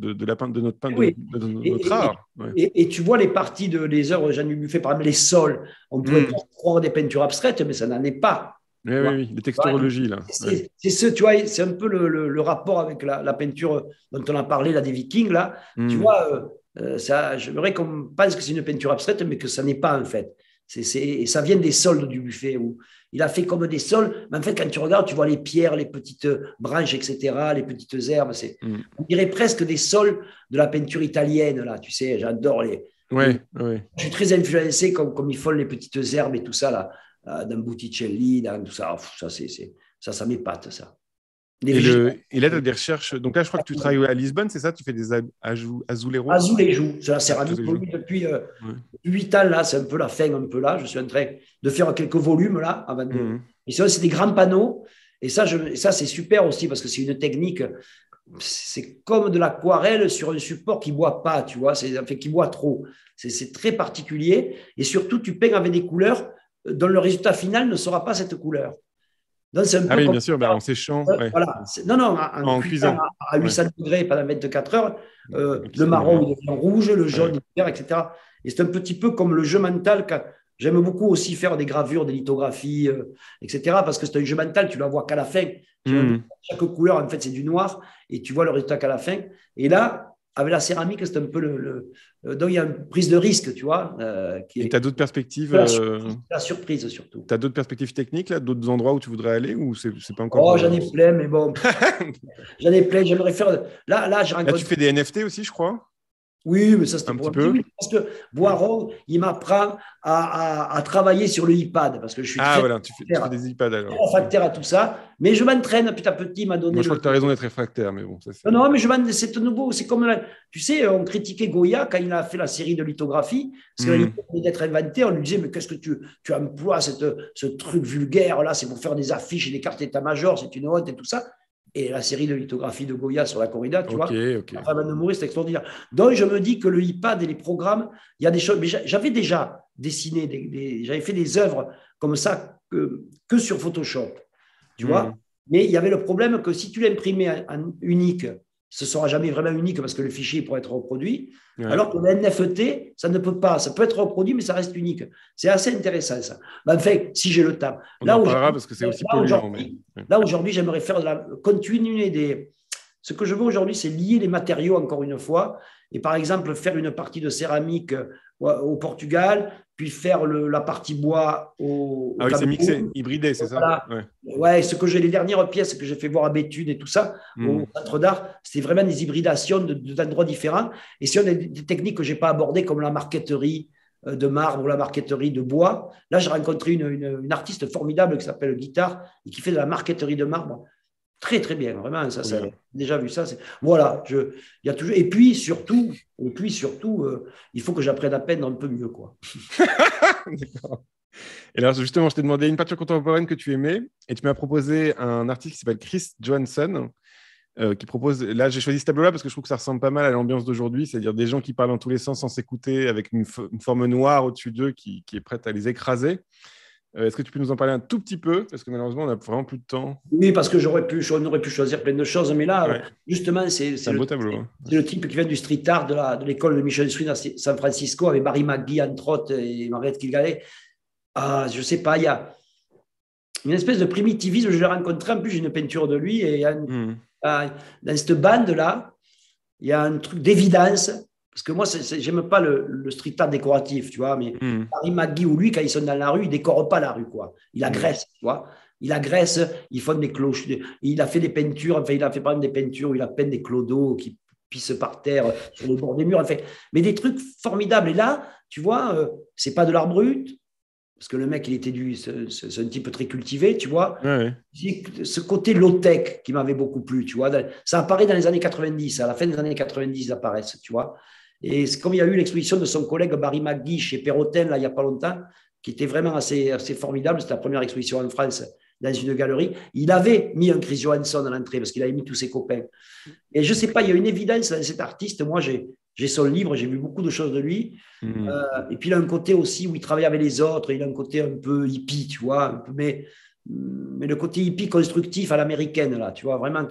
notre art. Ouais. Et tu vois les parties des œuvres de Jean Dubuffet, par exemple les sols, on pourrait croire des peintures abstraites, mais ça n'en est pas. Oui, les texturologies, là. C'est ce, tu vois, c'est un peu le rapport avec la peinture dont on a parlé, là, des Vikings, là. Tu vois, j'aimerais qu'on pense que c'est une peinture abstraite, mais que ça n'est pas, en fait. Et ça vient des soldes du buffet où il a fait comme des sols. Mais en fait, quand tu regardes, tu vois les pierres, les petites branches, etc., les petites herbes. On dirait presque des sols de la peinture italienne, là. Tu sais, j'adore Ouais. Je suis très influencé comme ils font les petites herbes et tout ça, là, dans Botticelli, dans tout ça. Ça m'épate, ça. Et là, tu as des recherches. Donc là, je crois que tu travailles à Lisbonne, c'est ça? Tu fais des azuleros? Azulejo, c'est la céramique depuis 8 ans, là, c'est un peu la fin, un peu là. Je suis en train de faire quelques volumes, là, avant de... Et ça, c'est des grands panneaux. Et ça, c'est super aussi parce que c'est une technique, c'est comme de l'aquarelle sur un support qui ne boit pas, tu vois, qui boit trop. C'est très particulier. Et surtout, tu peins avec des couleurs dont le résultat final ne sera pas cette couleur. Donc, c'est un peu bien sûr, en séchant. Voilà. En cuisant à 800 degrés pendant 24 heures, le marron il devient rouge, le jaune, le vert, etc. Et c'est un petit peu comme le jeu mental. J'aime beaucoup aussi faire des gravures, des lithographies, etc. Parce que c'est un jeu mental, tu ne la vois qu'à la fin. Chaque couleur, en fait, c'est du noir et tu vois le résultat qu'à la fin. Et là, avec la céramique, c'est un peu donc, il y a une prise de risque, tu vois. Et tu as d'autres perspectives la surprise, surtout. Tu as d'autres perspectives techniques, là, d'autres endroits où tu voudrais aller ou c'est pas encore... Oh, j'en ai plein, mais bon. J'en ai plein. J'aimerais faire... Là, tu fais des NFT aussi, je crois. Oui, mais ça, c'était un pour petit peu. Parce que Boiron, il m'apprend à travailler sur le iPad. Parce que je suis tu fais des iPads alors. Réfractaire à tout ça. Mais je m'entraîne petit à petit. Il m'a donné. Moi, je crois que tu as raison d'être réfractaire, mais bon. Ça, non, mais c'est nouveau. C'est comme, tu sais, on critiquait Goya quand il a fait la série de lithographie. Parce qu'il venait d'être inventé. On lui disait, mais qu'est-ce que tu emploies ce truc vulgaire là? C'est pour faire des affiches et des cartes état-major. C'est une honte et tout ça. Et la série de lithographie de Goya sur la corrida, tu vois, avant de mourir, c'est extraordinaire. Donc, je me dis que le iPad et les programmes, il y a des choses. Mais j'avais déjà dessiné, j'avais fait des œuvres comme ça que sur Photoshop, tu vois. Mais il y avait le problème que si tu l'imprimais en unique, ce ne sera jamais vraiment unique parce que le fichier pourrait être reproduit. Ouais. Alors que le NFT, ça ne peut pas. Ça peut être reproduit, mais ça reste unique. C'est assez intéressant, ça. Ben, enfin, si j'ai le temps. On en parlera parce que c'est aussi polluant. Là, aujourd'hui, j'aimerais faire continuer Ce que je veux aujourd'hui, c'est lier les matériaux, encore une fois. Et par exemple, faire une partie de céramique au Portugal, puis faire la partie bois au oui, c'est mixé, hybridé, c'est ça? Ouais, les dernières pièces que j'ai fait voir à Béthune et tout ça, au centre d'art, c'était vraiment des hybridations d'endroits différents. Et si on a des techniques que je n'ai pas abordées, comme la marqueterie de marbre ou la marqueterie de bois, là, j'ai rencontré une artiste formidable qui s'appelle Guitare et qui fait de la marqueterie de marbre. Très, très bien, vraiment. Ça, j'ai déjà vu ça. Voilà, il y a toujours... Et puis, surtout, il faut que j'apprenne à peindre un peu mieux, quoi. D'accord. Et alors, justement, je t'ai demandé une peinture contemporaine que tu aimais et tu m'as proposé un artiste qui s'appelle Chris Johansson qui propose... Là, j'ai choisi ce tableau-là parce que je trouve que ça ressemble pas mal à l'ambiance d'aujourd'hui, c'est-à-dire des gens qui parlent dans tous les sens sans s'écouter avec une forme noire au-dessus d'eux qui est prête à les écraser. Est-ce que tu peux nous en parler un tout petit peu? Parce que malheureusement, on n'a vraiment plus de temps. Oui, parce que on aurait pu choisir plein de choses. Mais là, justement, c'est un beau tableau. C'est le type qui vient du street art de l'école de Michel Swin à San Francisco, avec Barry McGee, entre autres, et Mariette Kilgalais. Je ne sais pas, il y a une espèce de primitivisme. Je l'ai rencontré, en plus, j'ai une peinture de lui. Et dans cette bande-là, il y a un truc d'évidence. Parce que moi, je n'aime pas le street art décoratif, tu vois, mais Barry McGee ou lui, quand ils sont dans la rue, ils ne décorent pas la rue, quoi. Il agresse, tu vois. Il agresse, ils font des cloches. Il a fait des peintures, enfin, il a fait par exemple des peintures où il a peint des clodos qui pissent par terre sur le bord des murs, enfin, mais des trucs formidables. Et là, tu vois, c'est pas de l'art brut, parce que le mec, c'est un type très cultivé, tu vois. Ouais. Ce côté low-tech qui m'avait beaucoup plu, tu vois. Ça apparaît dans les années 90, à la fin des années 90, ça apparaît, tu vois. Et c'est comme il y a eu l'exposition de son collègue Barry McGee chez Perrotin, là, il n'y a pas longtemps, qui était vraiment assez formidable. C'était la première exposition en France dans une galerie. Il avait mis un Chris Johansson à l'entrée parce qu'il avait mis tous ses copains. Et je ne sais pas, il y a une évidence dans cet artiste. Moi, j'ai son livre, j'ai vu beaucoup de choses de lui. Et puis, il a un côté aussi où il travaille avec les autres. Il a un côté un peu hippie, tu vois. Mais le côté hippie constructif à l'américaine, là, tu vois, vraiment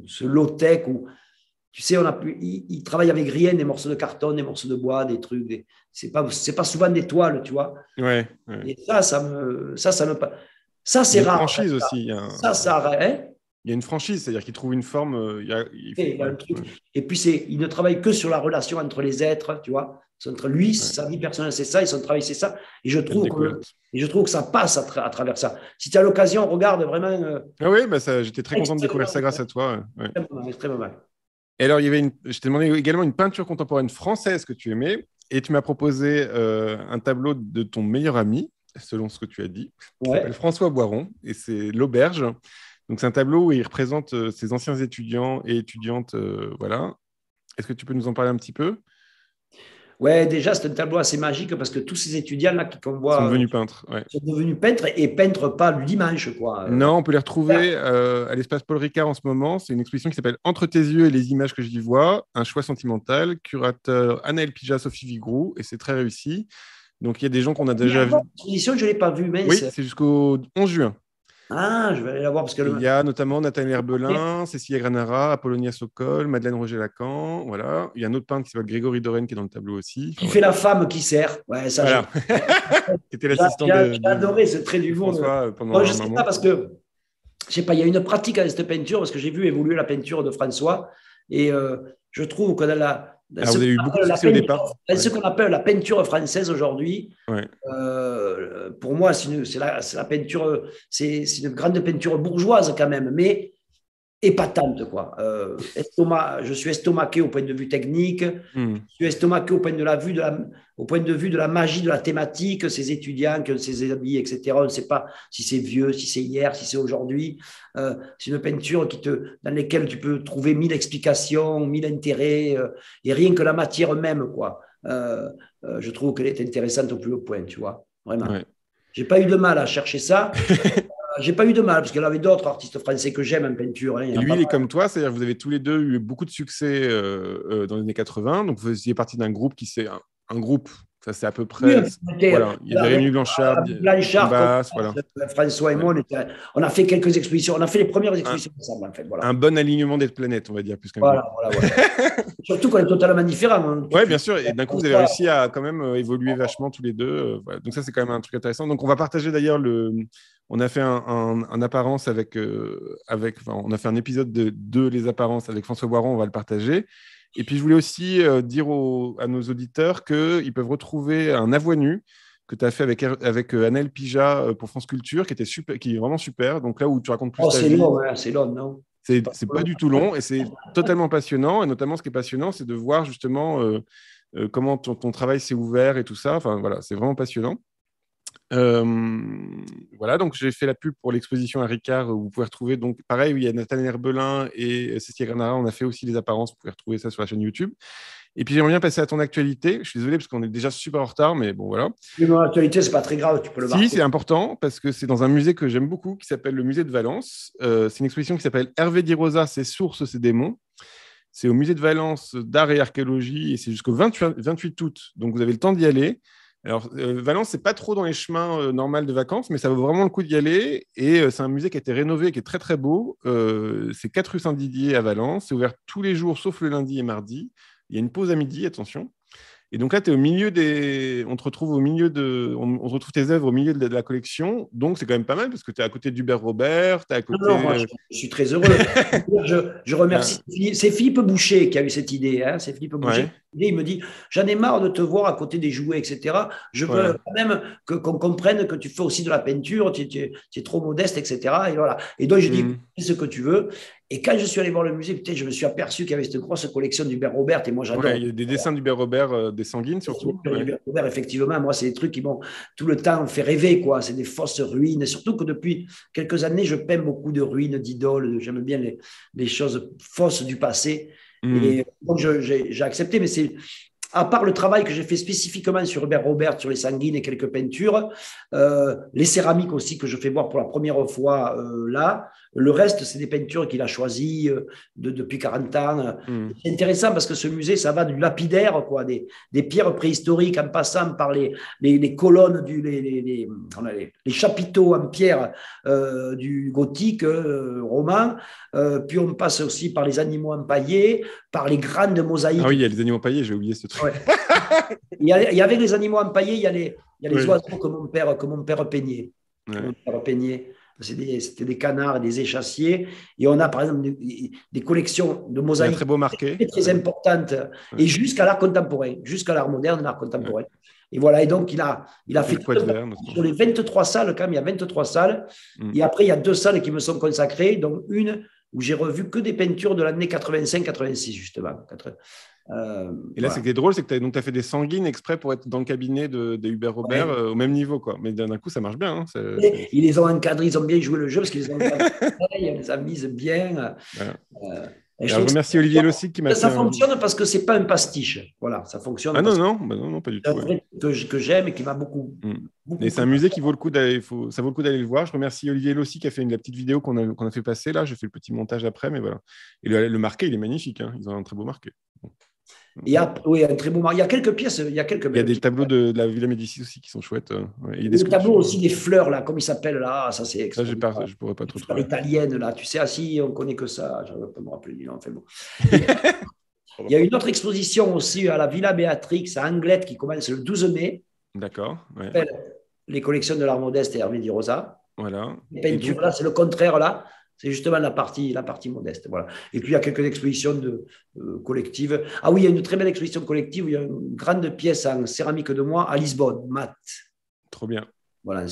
ce low-tech où... Tu sais, il travaille avec rien, des morceaux de carton, des morceaux de bois, des trucs. C'est pas souvent des toiles, tu vois. Ouais. Et ça me. Ça, c'est rare. Franchise aussi. Ça, hein. il y a une franchise, c'est-à-dire qu'il trouve une forme. Il y a un truc. Et puis, il ne travaille que sur la relation entre les êtres, tu vois. Entre lui, sa vie personnelle, c'est ça, et son travail, c'est ça. Et je trouve que ça passe à travers ça. Si tu as l'occasion, regarde vraiment. Ah oui, j'étais très content de découvrir ça grâce à toi. Ouais. Extrêmement mal. Et alors, je t'ai demandé également une peinture contemporaine française que tu aimais, et tu m'as proposé un tableau de ton meilleur ami, selon ce que tu as dit, qui s'appelle François Boiron, et c'est L'Auberge. Donc, c'est un tableau où il représente ses anciens étudiants et étudiantes. Voilà. Est-ce que tu peux nous en parler un petit peu? Ouais, déjà, c'est un tableau assez magique parce que tous ces étudiants-là qu'on voit sont devenus peintres. Ouais. sont devenus peintres et peintres pas le dimanche, quoi. Non, on peut les retrouver à l'espace Paul Ricard en ce moment. C'est une exposition qui s'appelle Entre tes yeux et les images que j'y vois, un choix sentimental, curateur Anaël Pija, Sophie Vigroux, et c'est très réussi. Donc, il y a des gens qu'on a déjà vus. L'exposition, je ne l'ai pas vue, mais oui, c'est jusqu'au 11 juin. Ah, je vais aller la voir parce que il y a notamment Nathalie Herbelin, Cécilia Granara, Apollonia Sokol, Madeleine Roger-Lacan. Voilà. Il y a un autre peintre qui s'appelle Grégory Dorène qui est dans le tableau aussi. Qui fait la femme qui sert. Ouais, ça, voilà. Qui était l'assistant de. J'ai adoré ce trait d'humour. Pendant je ne sais pas parce que, je sais pas, il y a une pratique avec cette peinture parce que j'ai vu évoluer la peinture de François et je trouve que alors, vous avez eu beaucoup de succès au départ. Ce qu'on appelle la peinture française aujourd'hui, pour moi, c'est la peinture, c'est une grande peinture bourgeoise quand même, mais épatante, quoi. Je suis estomaqué au point de vue technique, je suis estomaqué au point de vue de la magie de la thématique, ces étudiants, ces habits, etc. On ne sait pas si c'est vieux, si c'est hier, si c'est aujourd'hui. C'est une peinture dans laquelle tu peux trouver 1000 explications, 1000 intérêts, et rien que la matière même, quoi. Je trouve qu'elle est intéressante au plus haut point, tu vois, vraiment. Ouais. J'ai pas eu de mal à chercher ça. J'ai pas eu de mal, parce qu'il y avait d'autres artistes français que j'aime en peinture. Hein, et lui, il est comme toi, c'est-à-dire que vous avez tous les deux eu beaucoup de succès dans les années 80. Donc, vous faisiez partie d'un groupe un groupe, ça c'est à peu près. Oui, voilà. Il y avait Rémi Blanchard, Basse, voilà. François et moi, on a fait quelques expositions. On a fait les premières expositions ensemble, en fait. Voilà. Un bon alignement des planètes, on va dire. Plus qu'un voilà. Surtout qu'on est totalement différents. Hein. Oui, bien sûr. Et d'un coup, vous avez réussi à quand même évoluer vachement tous les deux. Voilà. Donc, ça, c'est quand même un truc intéressant. Donc, on va partager d'ailleurs on a fait un apparence on a fait un épisode de Les Apparences avec François Boiron, on va le partager. Et puis, je voulais aussi dire à nos auditeurs qu'ils peuvent retrouver un à voix nue que tu as fait avec Anaël Pija pour France Culture, qui est vraiment super. Donc là où tu racontes plus ta vie. C'est long, non? C'est pas du tout long et c'est totalement passionnant. Et notamment, ce qui est passionnant, c'est de voir justement comment ton travail s'est ouvert et tout ça. Enfin, voilà, c'est vraiment passionnant. Voilà, donc j'ai fait la pub pour l'exposition à Ricard où vous pouvez retrouver, donc pareil, il y a Nathalie Herbelin et Cécilia Granara, on a fait aussi les apparences, vous pouvez retrouver ça sur la chaîne YouTube. Et puis j'aimerais bien passer à ton actualité. Je suis désolé parce qu'on est déjà super en retard, mais bon voilà. Mais mon actualité, c'est pas très grave, tu peux le marquer. Si, c'est important parce que c'est dans un musée que j'aime beaucoup qui s'appelle le musée de Valence. C'est une exposition qui s'appelle Hervé Di Rosa, ses sources, ses démons. C'est au musée de Valence d'art et archéologie et c'est jusqu'au 28 août. Donc vous avez le temps d'y aller. Alors, Valence, c'est pas trop dans les chemins normaux de vacances, mais ça vaut vraiment le coup d'y aller. Et c'est un musée qui a été rénové, qui est très, très beau. C'est 4 rue Saint-Didier à Valence. C'est ouvert tous les jours, sauf le lundi et mardi. Il y a une pause à midi, attention. Et donc là, tu es au milieu on te retrouve au milieu on retrouve tes œuvres au milieu de la collection. Donc, c'est quand même pas mal parce que tu es à côté d'Hubert Robert, tu es à côté... Non, moi, je suis très heureux. je remercie. C'est Philippe Boucher qui a eu cette idée. Hein. C'est Philippe Boucher. Ouais. Il me dit, j'en ai marre de te voir à côté des jouets, etc. Je veux quand même qu'on comprenne que tu fais aussi de la peinture, tu es trop modeste, etc. Et, voilà. Et donc, je dis, fais ce que tu veux. Et quand je suis allé voir le musée, je me suis aperçu qu'il y avait cette grosse collection d'Hubert Robert. Et moi, j'adore. Ouais, il y a des dessins d'Hubert Robert, des sanguines surtout. Hubert Robert, effectivement, moi, c'est des trucs qui m'ont tout le temps fait rêver, quoi. C'est des fausses ruines. Et surtout que depuis quelques années, je peins beaucoup de ruines, d'idoles. J'aime bien les choses fausses du passé. Et donc, j'ai accepté, mais c'est. À part le travail que j'ai fait spécifiquement sur Hubert Robert, sur les sanguines et quelques peintures, les céramiques aussi que je fais voir pour la première fois là, le reste, c'est des peintures qu'il a choisies depuis 40 ans. C'est intéressant parce que ce musée, ça va du lapidaire, quoi, des pierres préhistoriques en passant par les colonnes, les chapiteaux en pierre du gothique roman, puis on passe aussi par les animaux empaillés, par les grandes mosaïques. Ah oui, il y a les animaux empaillés, j'ai oublié ce truc. Ouais. il y avait les animaux empaillés, il y a les oiseaux que mon père peignait. Ouais. Mon père peignait. C'était des canards et des échassiers. Et on a, par exemple, des collections de mosaïques très beau marqué. très, très importantes, et jusqu'à l'art contemporain, jusqu'à l'art moderne, l'art contemporain. Et voilà, et donc il a fait sur les 23 salles, quand même, il y a 23 salles. Et après, il y a 2 salles qui me sont consacrées, dont une où j'ai revu que des peintures de l'année 85-86, justement. Et là, voilà. Ce qui est drôle, c'est que tu as fait des sanguines exprès pour être dans le cabinet de Hubert Robert au même niveau, quoi. Mais d'un coup, ça marche bien. Hein. Ils les ont encadrés, ils ont bien joué le jeu parce qu'ils les ont encadrés, on les a mises bien. Voilà. Je remercie Olivier Lossic qui m'a fait. Ça fonctionne parce que c'est pas un pastiche. Voilà, ça fonctionne. Ah non, pas du tout. C'est un vrai que j'aime et qui m'a beaucoup. Et c'est un musée qui vaut le coup d'aller. Ça vaut le coup d'aller le voir. Je remercie Olivier Lossic qui a fait la petite vidéo qu'on a fait passer là. J'ai fait le petit montage après, mais voilà. Et le marqué, il est magnifique. Hein. Ils ont un très beau marqué. Il y a un très beau marqué. Il y a quelques pièces. Il y a des tableaux de la Villa Médicis aussi qui sont chouettes. Il y a des tableaux aussi des fleurs là, comme ils s'appellent là. Ça c'est. Ça, je pourrais pas trop trouver. Italienne là, tu sais, si on connaît que ça. Je ne vais pas me rappeler du nom. Enfin bon. Il y a une autre exposition aussi à la Villa Béatrix à Anglet qui commence le 12 mai. D'accord. Ouais. Les collections de l'art modeste et Hervé Di Rosa. Voilà. Les peintures, là, c'est le contraire, là. C'est justement la partie modeste. Voilà. Et puis, il y a quelques expositions collectives. Ah oui, il y a une très belle exposition collective où il y a une grande pièce en céramique de moi à Lisbonne, Mat. Trop bien. Voilà.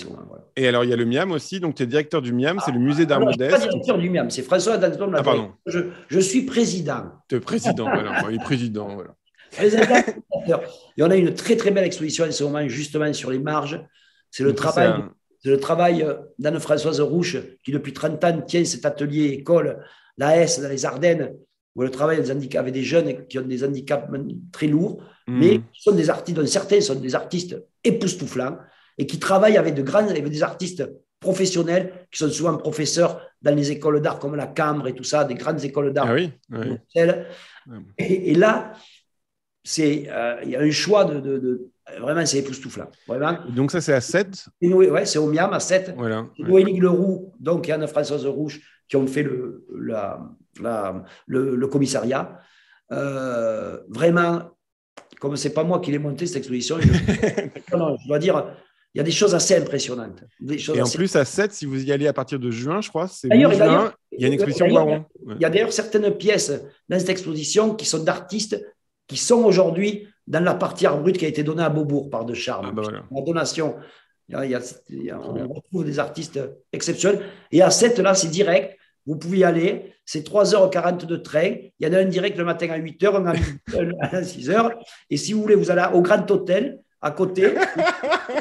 Et alors, il y a le MIAM aussi. Donc, tu es directeur du MIAM, c'est le musée d'art modeste. Je ne suis pas directeur du MIAM, c'est François Danton. Pardon. Je suis président. Tu es président, voilà. Il est président, voilà. Et on a une très, très belle exposition en ce moment, justement, sur les marges. C'est le travail d'Anne-Françoise Rouche, qui depuis 30 ans tient cet atelier école, la S dans les Ardennes, où elle travaille avec des jeunes qui ont des handicaps très lourds, mais qui sont des artistes, dont certains sont des artistes époustouflants, et qui travaillent avec des artistes professionnels, qui sont souvent professeurs dans les écoles d'art comme la Cambre et tout ça, des grandes écoles d'art. Ah oui. Et là, il y a un choix vraiment, c'est époustouflant. Vraiment. Donc, ça, c'est à 7. Oui, c'est au MIAM à 7. Voilà. C'est Noélie Leroux, donc, et Anne-Françoise Rouge qui ont fait le commissariat. Vraiment, comme ce n'est pas moi qui l'ai monté, cette exposition, je dois dire, il y a des choses assez impressionnantes. Plus, à 7, si vous y allez à partir de juin, je crois, c'est mi-juin, il y a une exposition Boiron. Il y a d'ailleurs certaines pièces dans cette exposition qui sont d'artistes qui sont aujourd'hui dans la partie art brut qui a été donnée à Beaubourg par De Charme. Voilà. La donation, on retrouve des artistes exceptionnels. Et à 7, là, c'est direct. Vous pouvez y aller. C'est 3h40 de train. Il y en a un direct le matin à 8h, un à 6h. Et si vous voulez, vous allez au Grand Hôtel, à côté,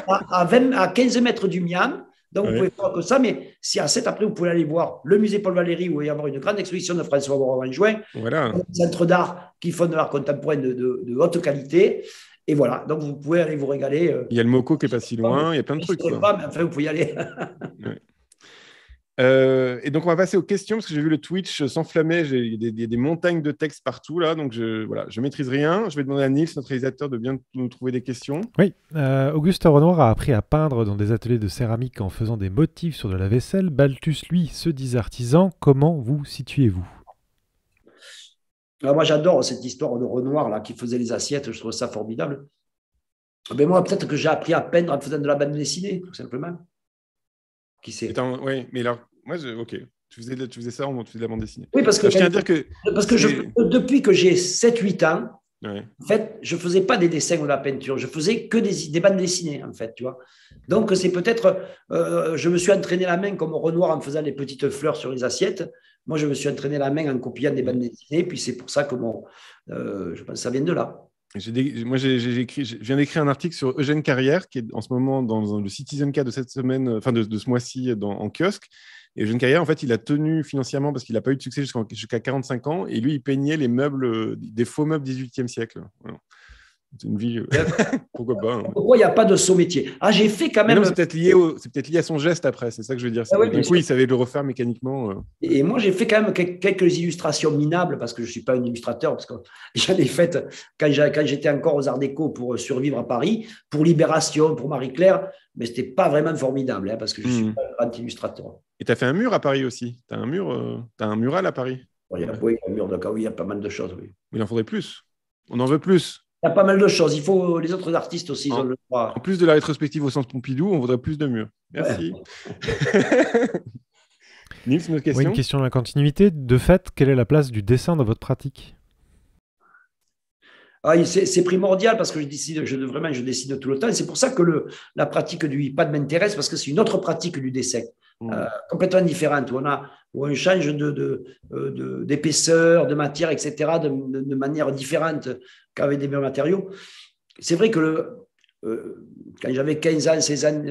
à 15 mètres du MIAM. Donc, vous pouvez faire que ça, mais si à 7, après, vous pouvez aller voir le musée Paul Valéry, où il va y avoir une grande exposition de François Boron en juin, un centre d'art qui font de l'art contemporain de haute qualité. Et voilà, donc vous pouvez aller vous régaler. Il y a le Moco qui n'est pas si loin, il y a plein de trucs. Pas, mais enfin, vous pouvez y aller. Et donc, on va passer aux questions, parce que j'ai vu le Twitch s'enflammer. Il y a des montagnes de textes partout, là. Donc, je maîtrise rien. Je vais demander à Nils, notre réalisateur, de bien nous trouver des questions. Oui. Auguste Renoir a appris à peindre dans des ateliers de céramique en faisant des motifs sur de la vaisselle. Balthus, lui, se dit artisan. Comment vous situez-vous ? Alors moi, j'adore cette histoire de Renoir là, qui faisait les assiettes. Je trouve ça formidable. Mais moi, peut-être que j'ai appris à peindre en faisant de la bande dessinée, tout simplement. Qui sait ? Oui, mais alors, moi, ok. Tu faisais ça, tu faisais de la bande dessinée. Oui, parce que je tiens à dire que depuis que j'ai 7-8 ans, en fait, je ne faisais pas des dessins ou de la peinture. Je faisais que des bandes dessinées, en fait, tu vois. Donc, c'est peut-être... je me suis entraîné la main comme Renoir en faisant les petites fleurs sur les assiettes. Moi, je me suis entraîné la main en copiant des bandes dessinées. Puis, c'est pour ça que je pense que ça vient de là. Moi, je viens d'écrire un article sur Eugène Carrière, qui est en ce moment dans le Citizen K de cette semaine, enfin de ce mois-ci en kiosque. Et Eugène Carrière, en fait, il a tenu financièrement parce qu'il n'a pas eu de succès jusqu'à 45 ans. Et lui, il peignait les meubles, des faux meubles 18e siècle. Voilà. C'est une vie. Pourquoi pas. Pourquoi il n'y a pas de saut métier ? Ah, j'ai fait quand même. Non, c'est peut-être lié à son geste après. C'est ça que je veux dire. Donc, oui, il savait le refaire mécaniquement. Et moi, j'ai fait quand même quelques illustrations minables parce que je ne suis pas un illustrateur, parce que j'en ai fait quand j'étais encore aux Arts Déco pour survivre à Paris, pour Libération, pour Marie-Claire, mais ce n'était pas vraiment formidable parce que je ne suis pas un grand illustrateur. Et tu as fait un mur à Paris aussi. Tu as un mural à Paris. Oui, il y a un mur de il y a pas mal de choses. Oui. Mais il en faudrait plus. On en veut plus. Il y a pas mal de choses. Il faut les autres artistes aussi, ils ont le droit. En plus de la rétrospective au Centre Pompidou, on voudrait plus de murs. Merci. Ouais. Nils, une autre question? Oui, une question dans la continuité. De fait, quelle est la place du dessin dans votre pratique? C'est primordial parce que je dessine tout le temps. Et c'est pour ça que la pratique du iPad m'intéresse parce que c'est une autre pratique du dessin, complètement différente, où on change d'épaisseur, de matière, etc., de manière différente qu'avec des matériaux. C'est vrai que quand j'avais 15 ans, 16 ans,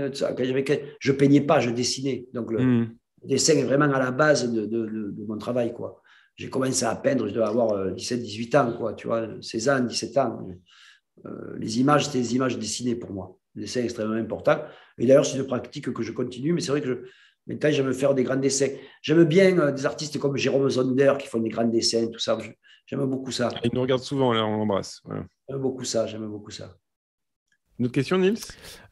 je ne peignais pas, je dessinais. Donc, le dessin est vraiment à la base de mon travail, quoi. J'ai commencé à peindre, je devais avoir 17, 18 ans, quoi, tu vois, 16 ans, 17 ans. Les images, c'était des images dessinées pour moi. Le dessin est extrêmement important. Et d'ailleurs, c'est une pratique que je continue, mais c'est vrai que maintenant, j'aime faire des grands dessins. J'aime bien des artistes comme Jérôme Zonder qui font des grands dessins, tout ça. J'aime beaucoup ça. Il nous regarde souvent, là, on l'embrasse. Voilà. J'aime beaucoup ça. Une autre question, Nils?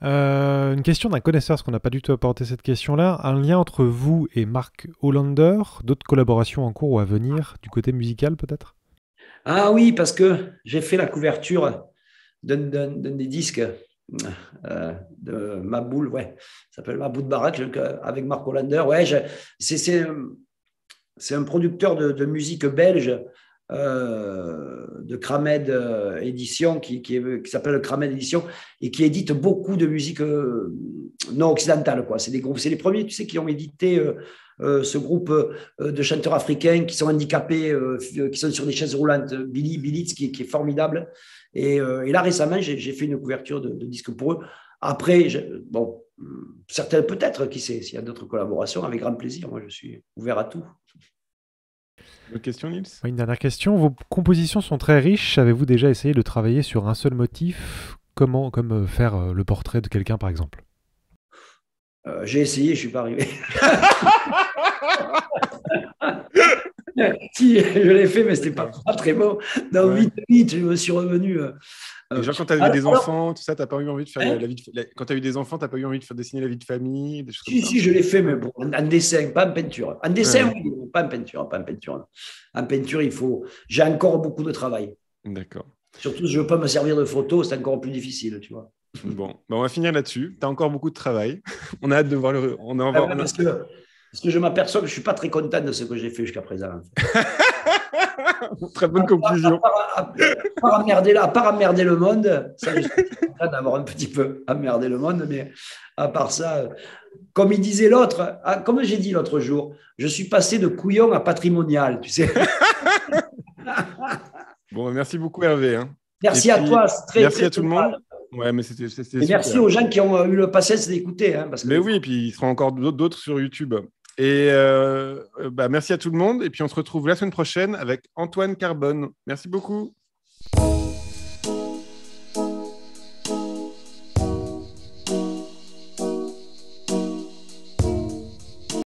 Une question d'un connaisseur, parce qu'on n'a pas du tout apporté cette question-là. Un lien entre vous et Mark Hollander, d'autres collaborations en cours ou à venir, du côté musical peut-être? Ah oui, parce que j'ai fait la couverture d'un des disques de Maboul, ouais, ça s'appelle Maboul Barak, avec Mark Hollander. Ouais, c'est un producteur de musique belge, de Kramed Édition, qui s'appelle Kramed Édition, et qui édite beaucoup de musique non occidentale, quoi. C'est les premiers, tu sais, qui ont édité ce groupe de chanteurs africains qui sont handicapés, qui sont sur des chaises roulantes, Billy Billitz, qui est formidable. Et là, récemment, j'ai fait une couverture de disque pour eux. Après, certains peut-être, qui sait, s'il y a d'autres collaborations, avec grand plaisir. Moi, je suis ouvert à tout. Une autre question, Nils? Une dernière question. Vos compositions sont très riches. Avez-vous déjà essayé de travailler sur un seul motif, comme faire le portrait de quelqu'un, par exemple? J'ai essayé, je ne suis pas arrivé. Si, je l'ai fait, mais ce n'était pas très bon. Donc, vite, je me suis revenu. Genre, quand tu as eu des enfants, tout ça, tu n'as pas eu envie de faire la vie de... Quand tu as eu des enfants, tu n'as pas eu envie de faire dessiner la vie de famille, des choses comme ça? Si, je l'ai fait, mais bon, en dessin, pas en peinture. En dessin, oui, pas en peinture. En peinture, j'ai encore beaucoup de travail. D'accord. Surtout, si je ne veux pas me servir de photos, c'est encore plus difficile, tu vois. Bon, on va finir là-dessus. Tu as encore beaucoup de travail. On a hâte de voir le... Parce que je m'aperçois que je ne suis pas très content de ce que j'ai fait jusqu'à présent. Très bonne conclusion. À part emmerder le monde, ça, je suis content d'avoir un petit peu emmerdé le monde, mais à part ça, comme il disait l'autre, comme j'ai dit l'autre jour, je suis passé de couillon à patrimonial, tu sais. Bon, merci beaucoup, Hervé. Merci à toi. Merci à tout le monde. Ouais, mais c'était et merci aux gens qui ont eu le patience d'écouter. Mais oui, et puis il sera encore d'autres sur YouTube. Et merci à tout le monde. Et puis on se retrouve la semaine prochaine avec Antoine Carbone. Merci beaucoup.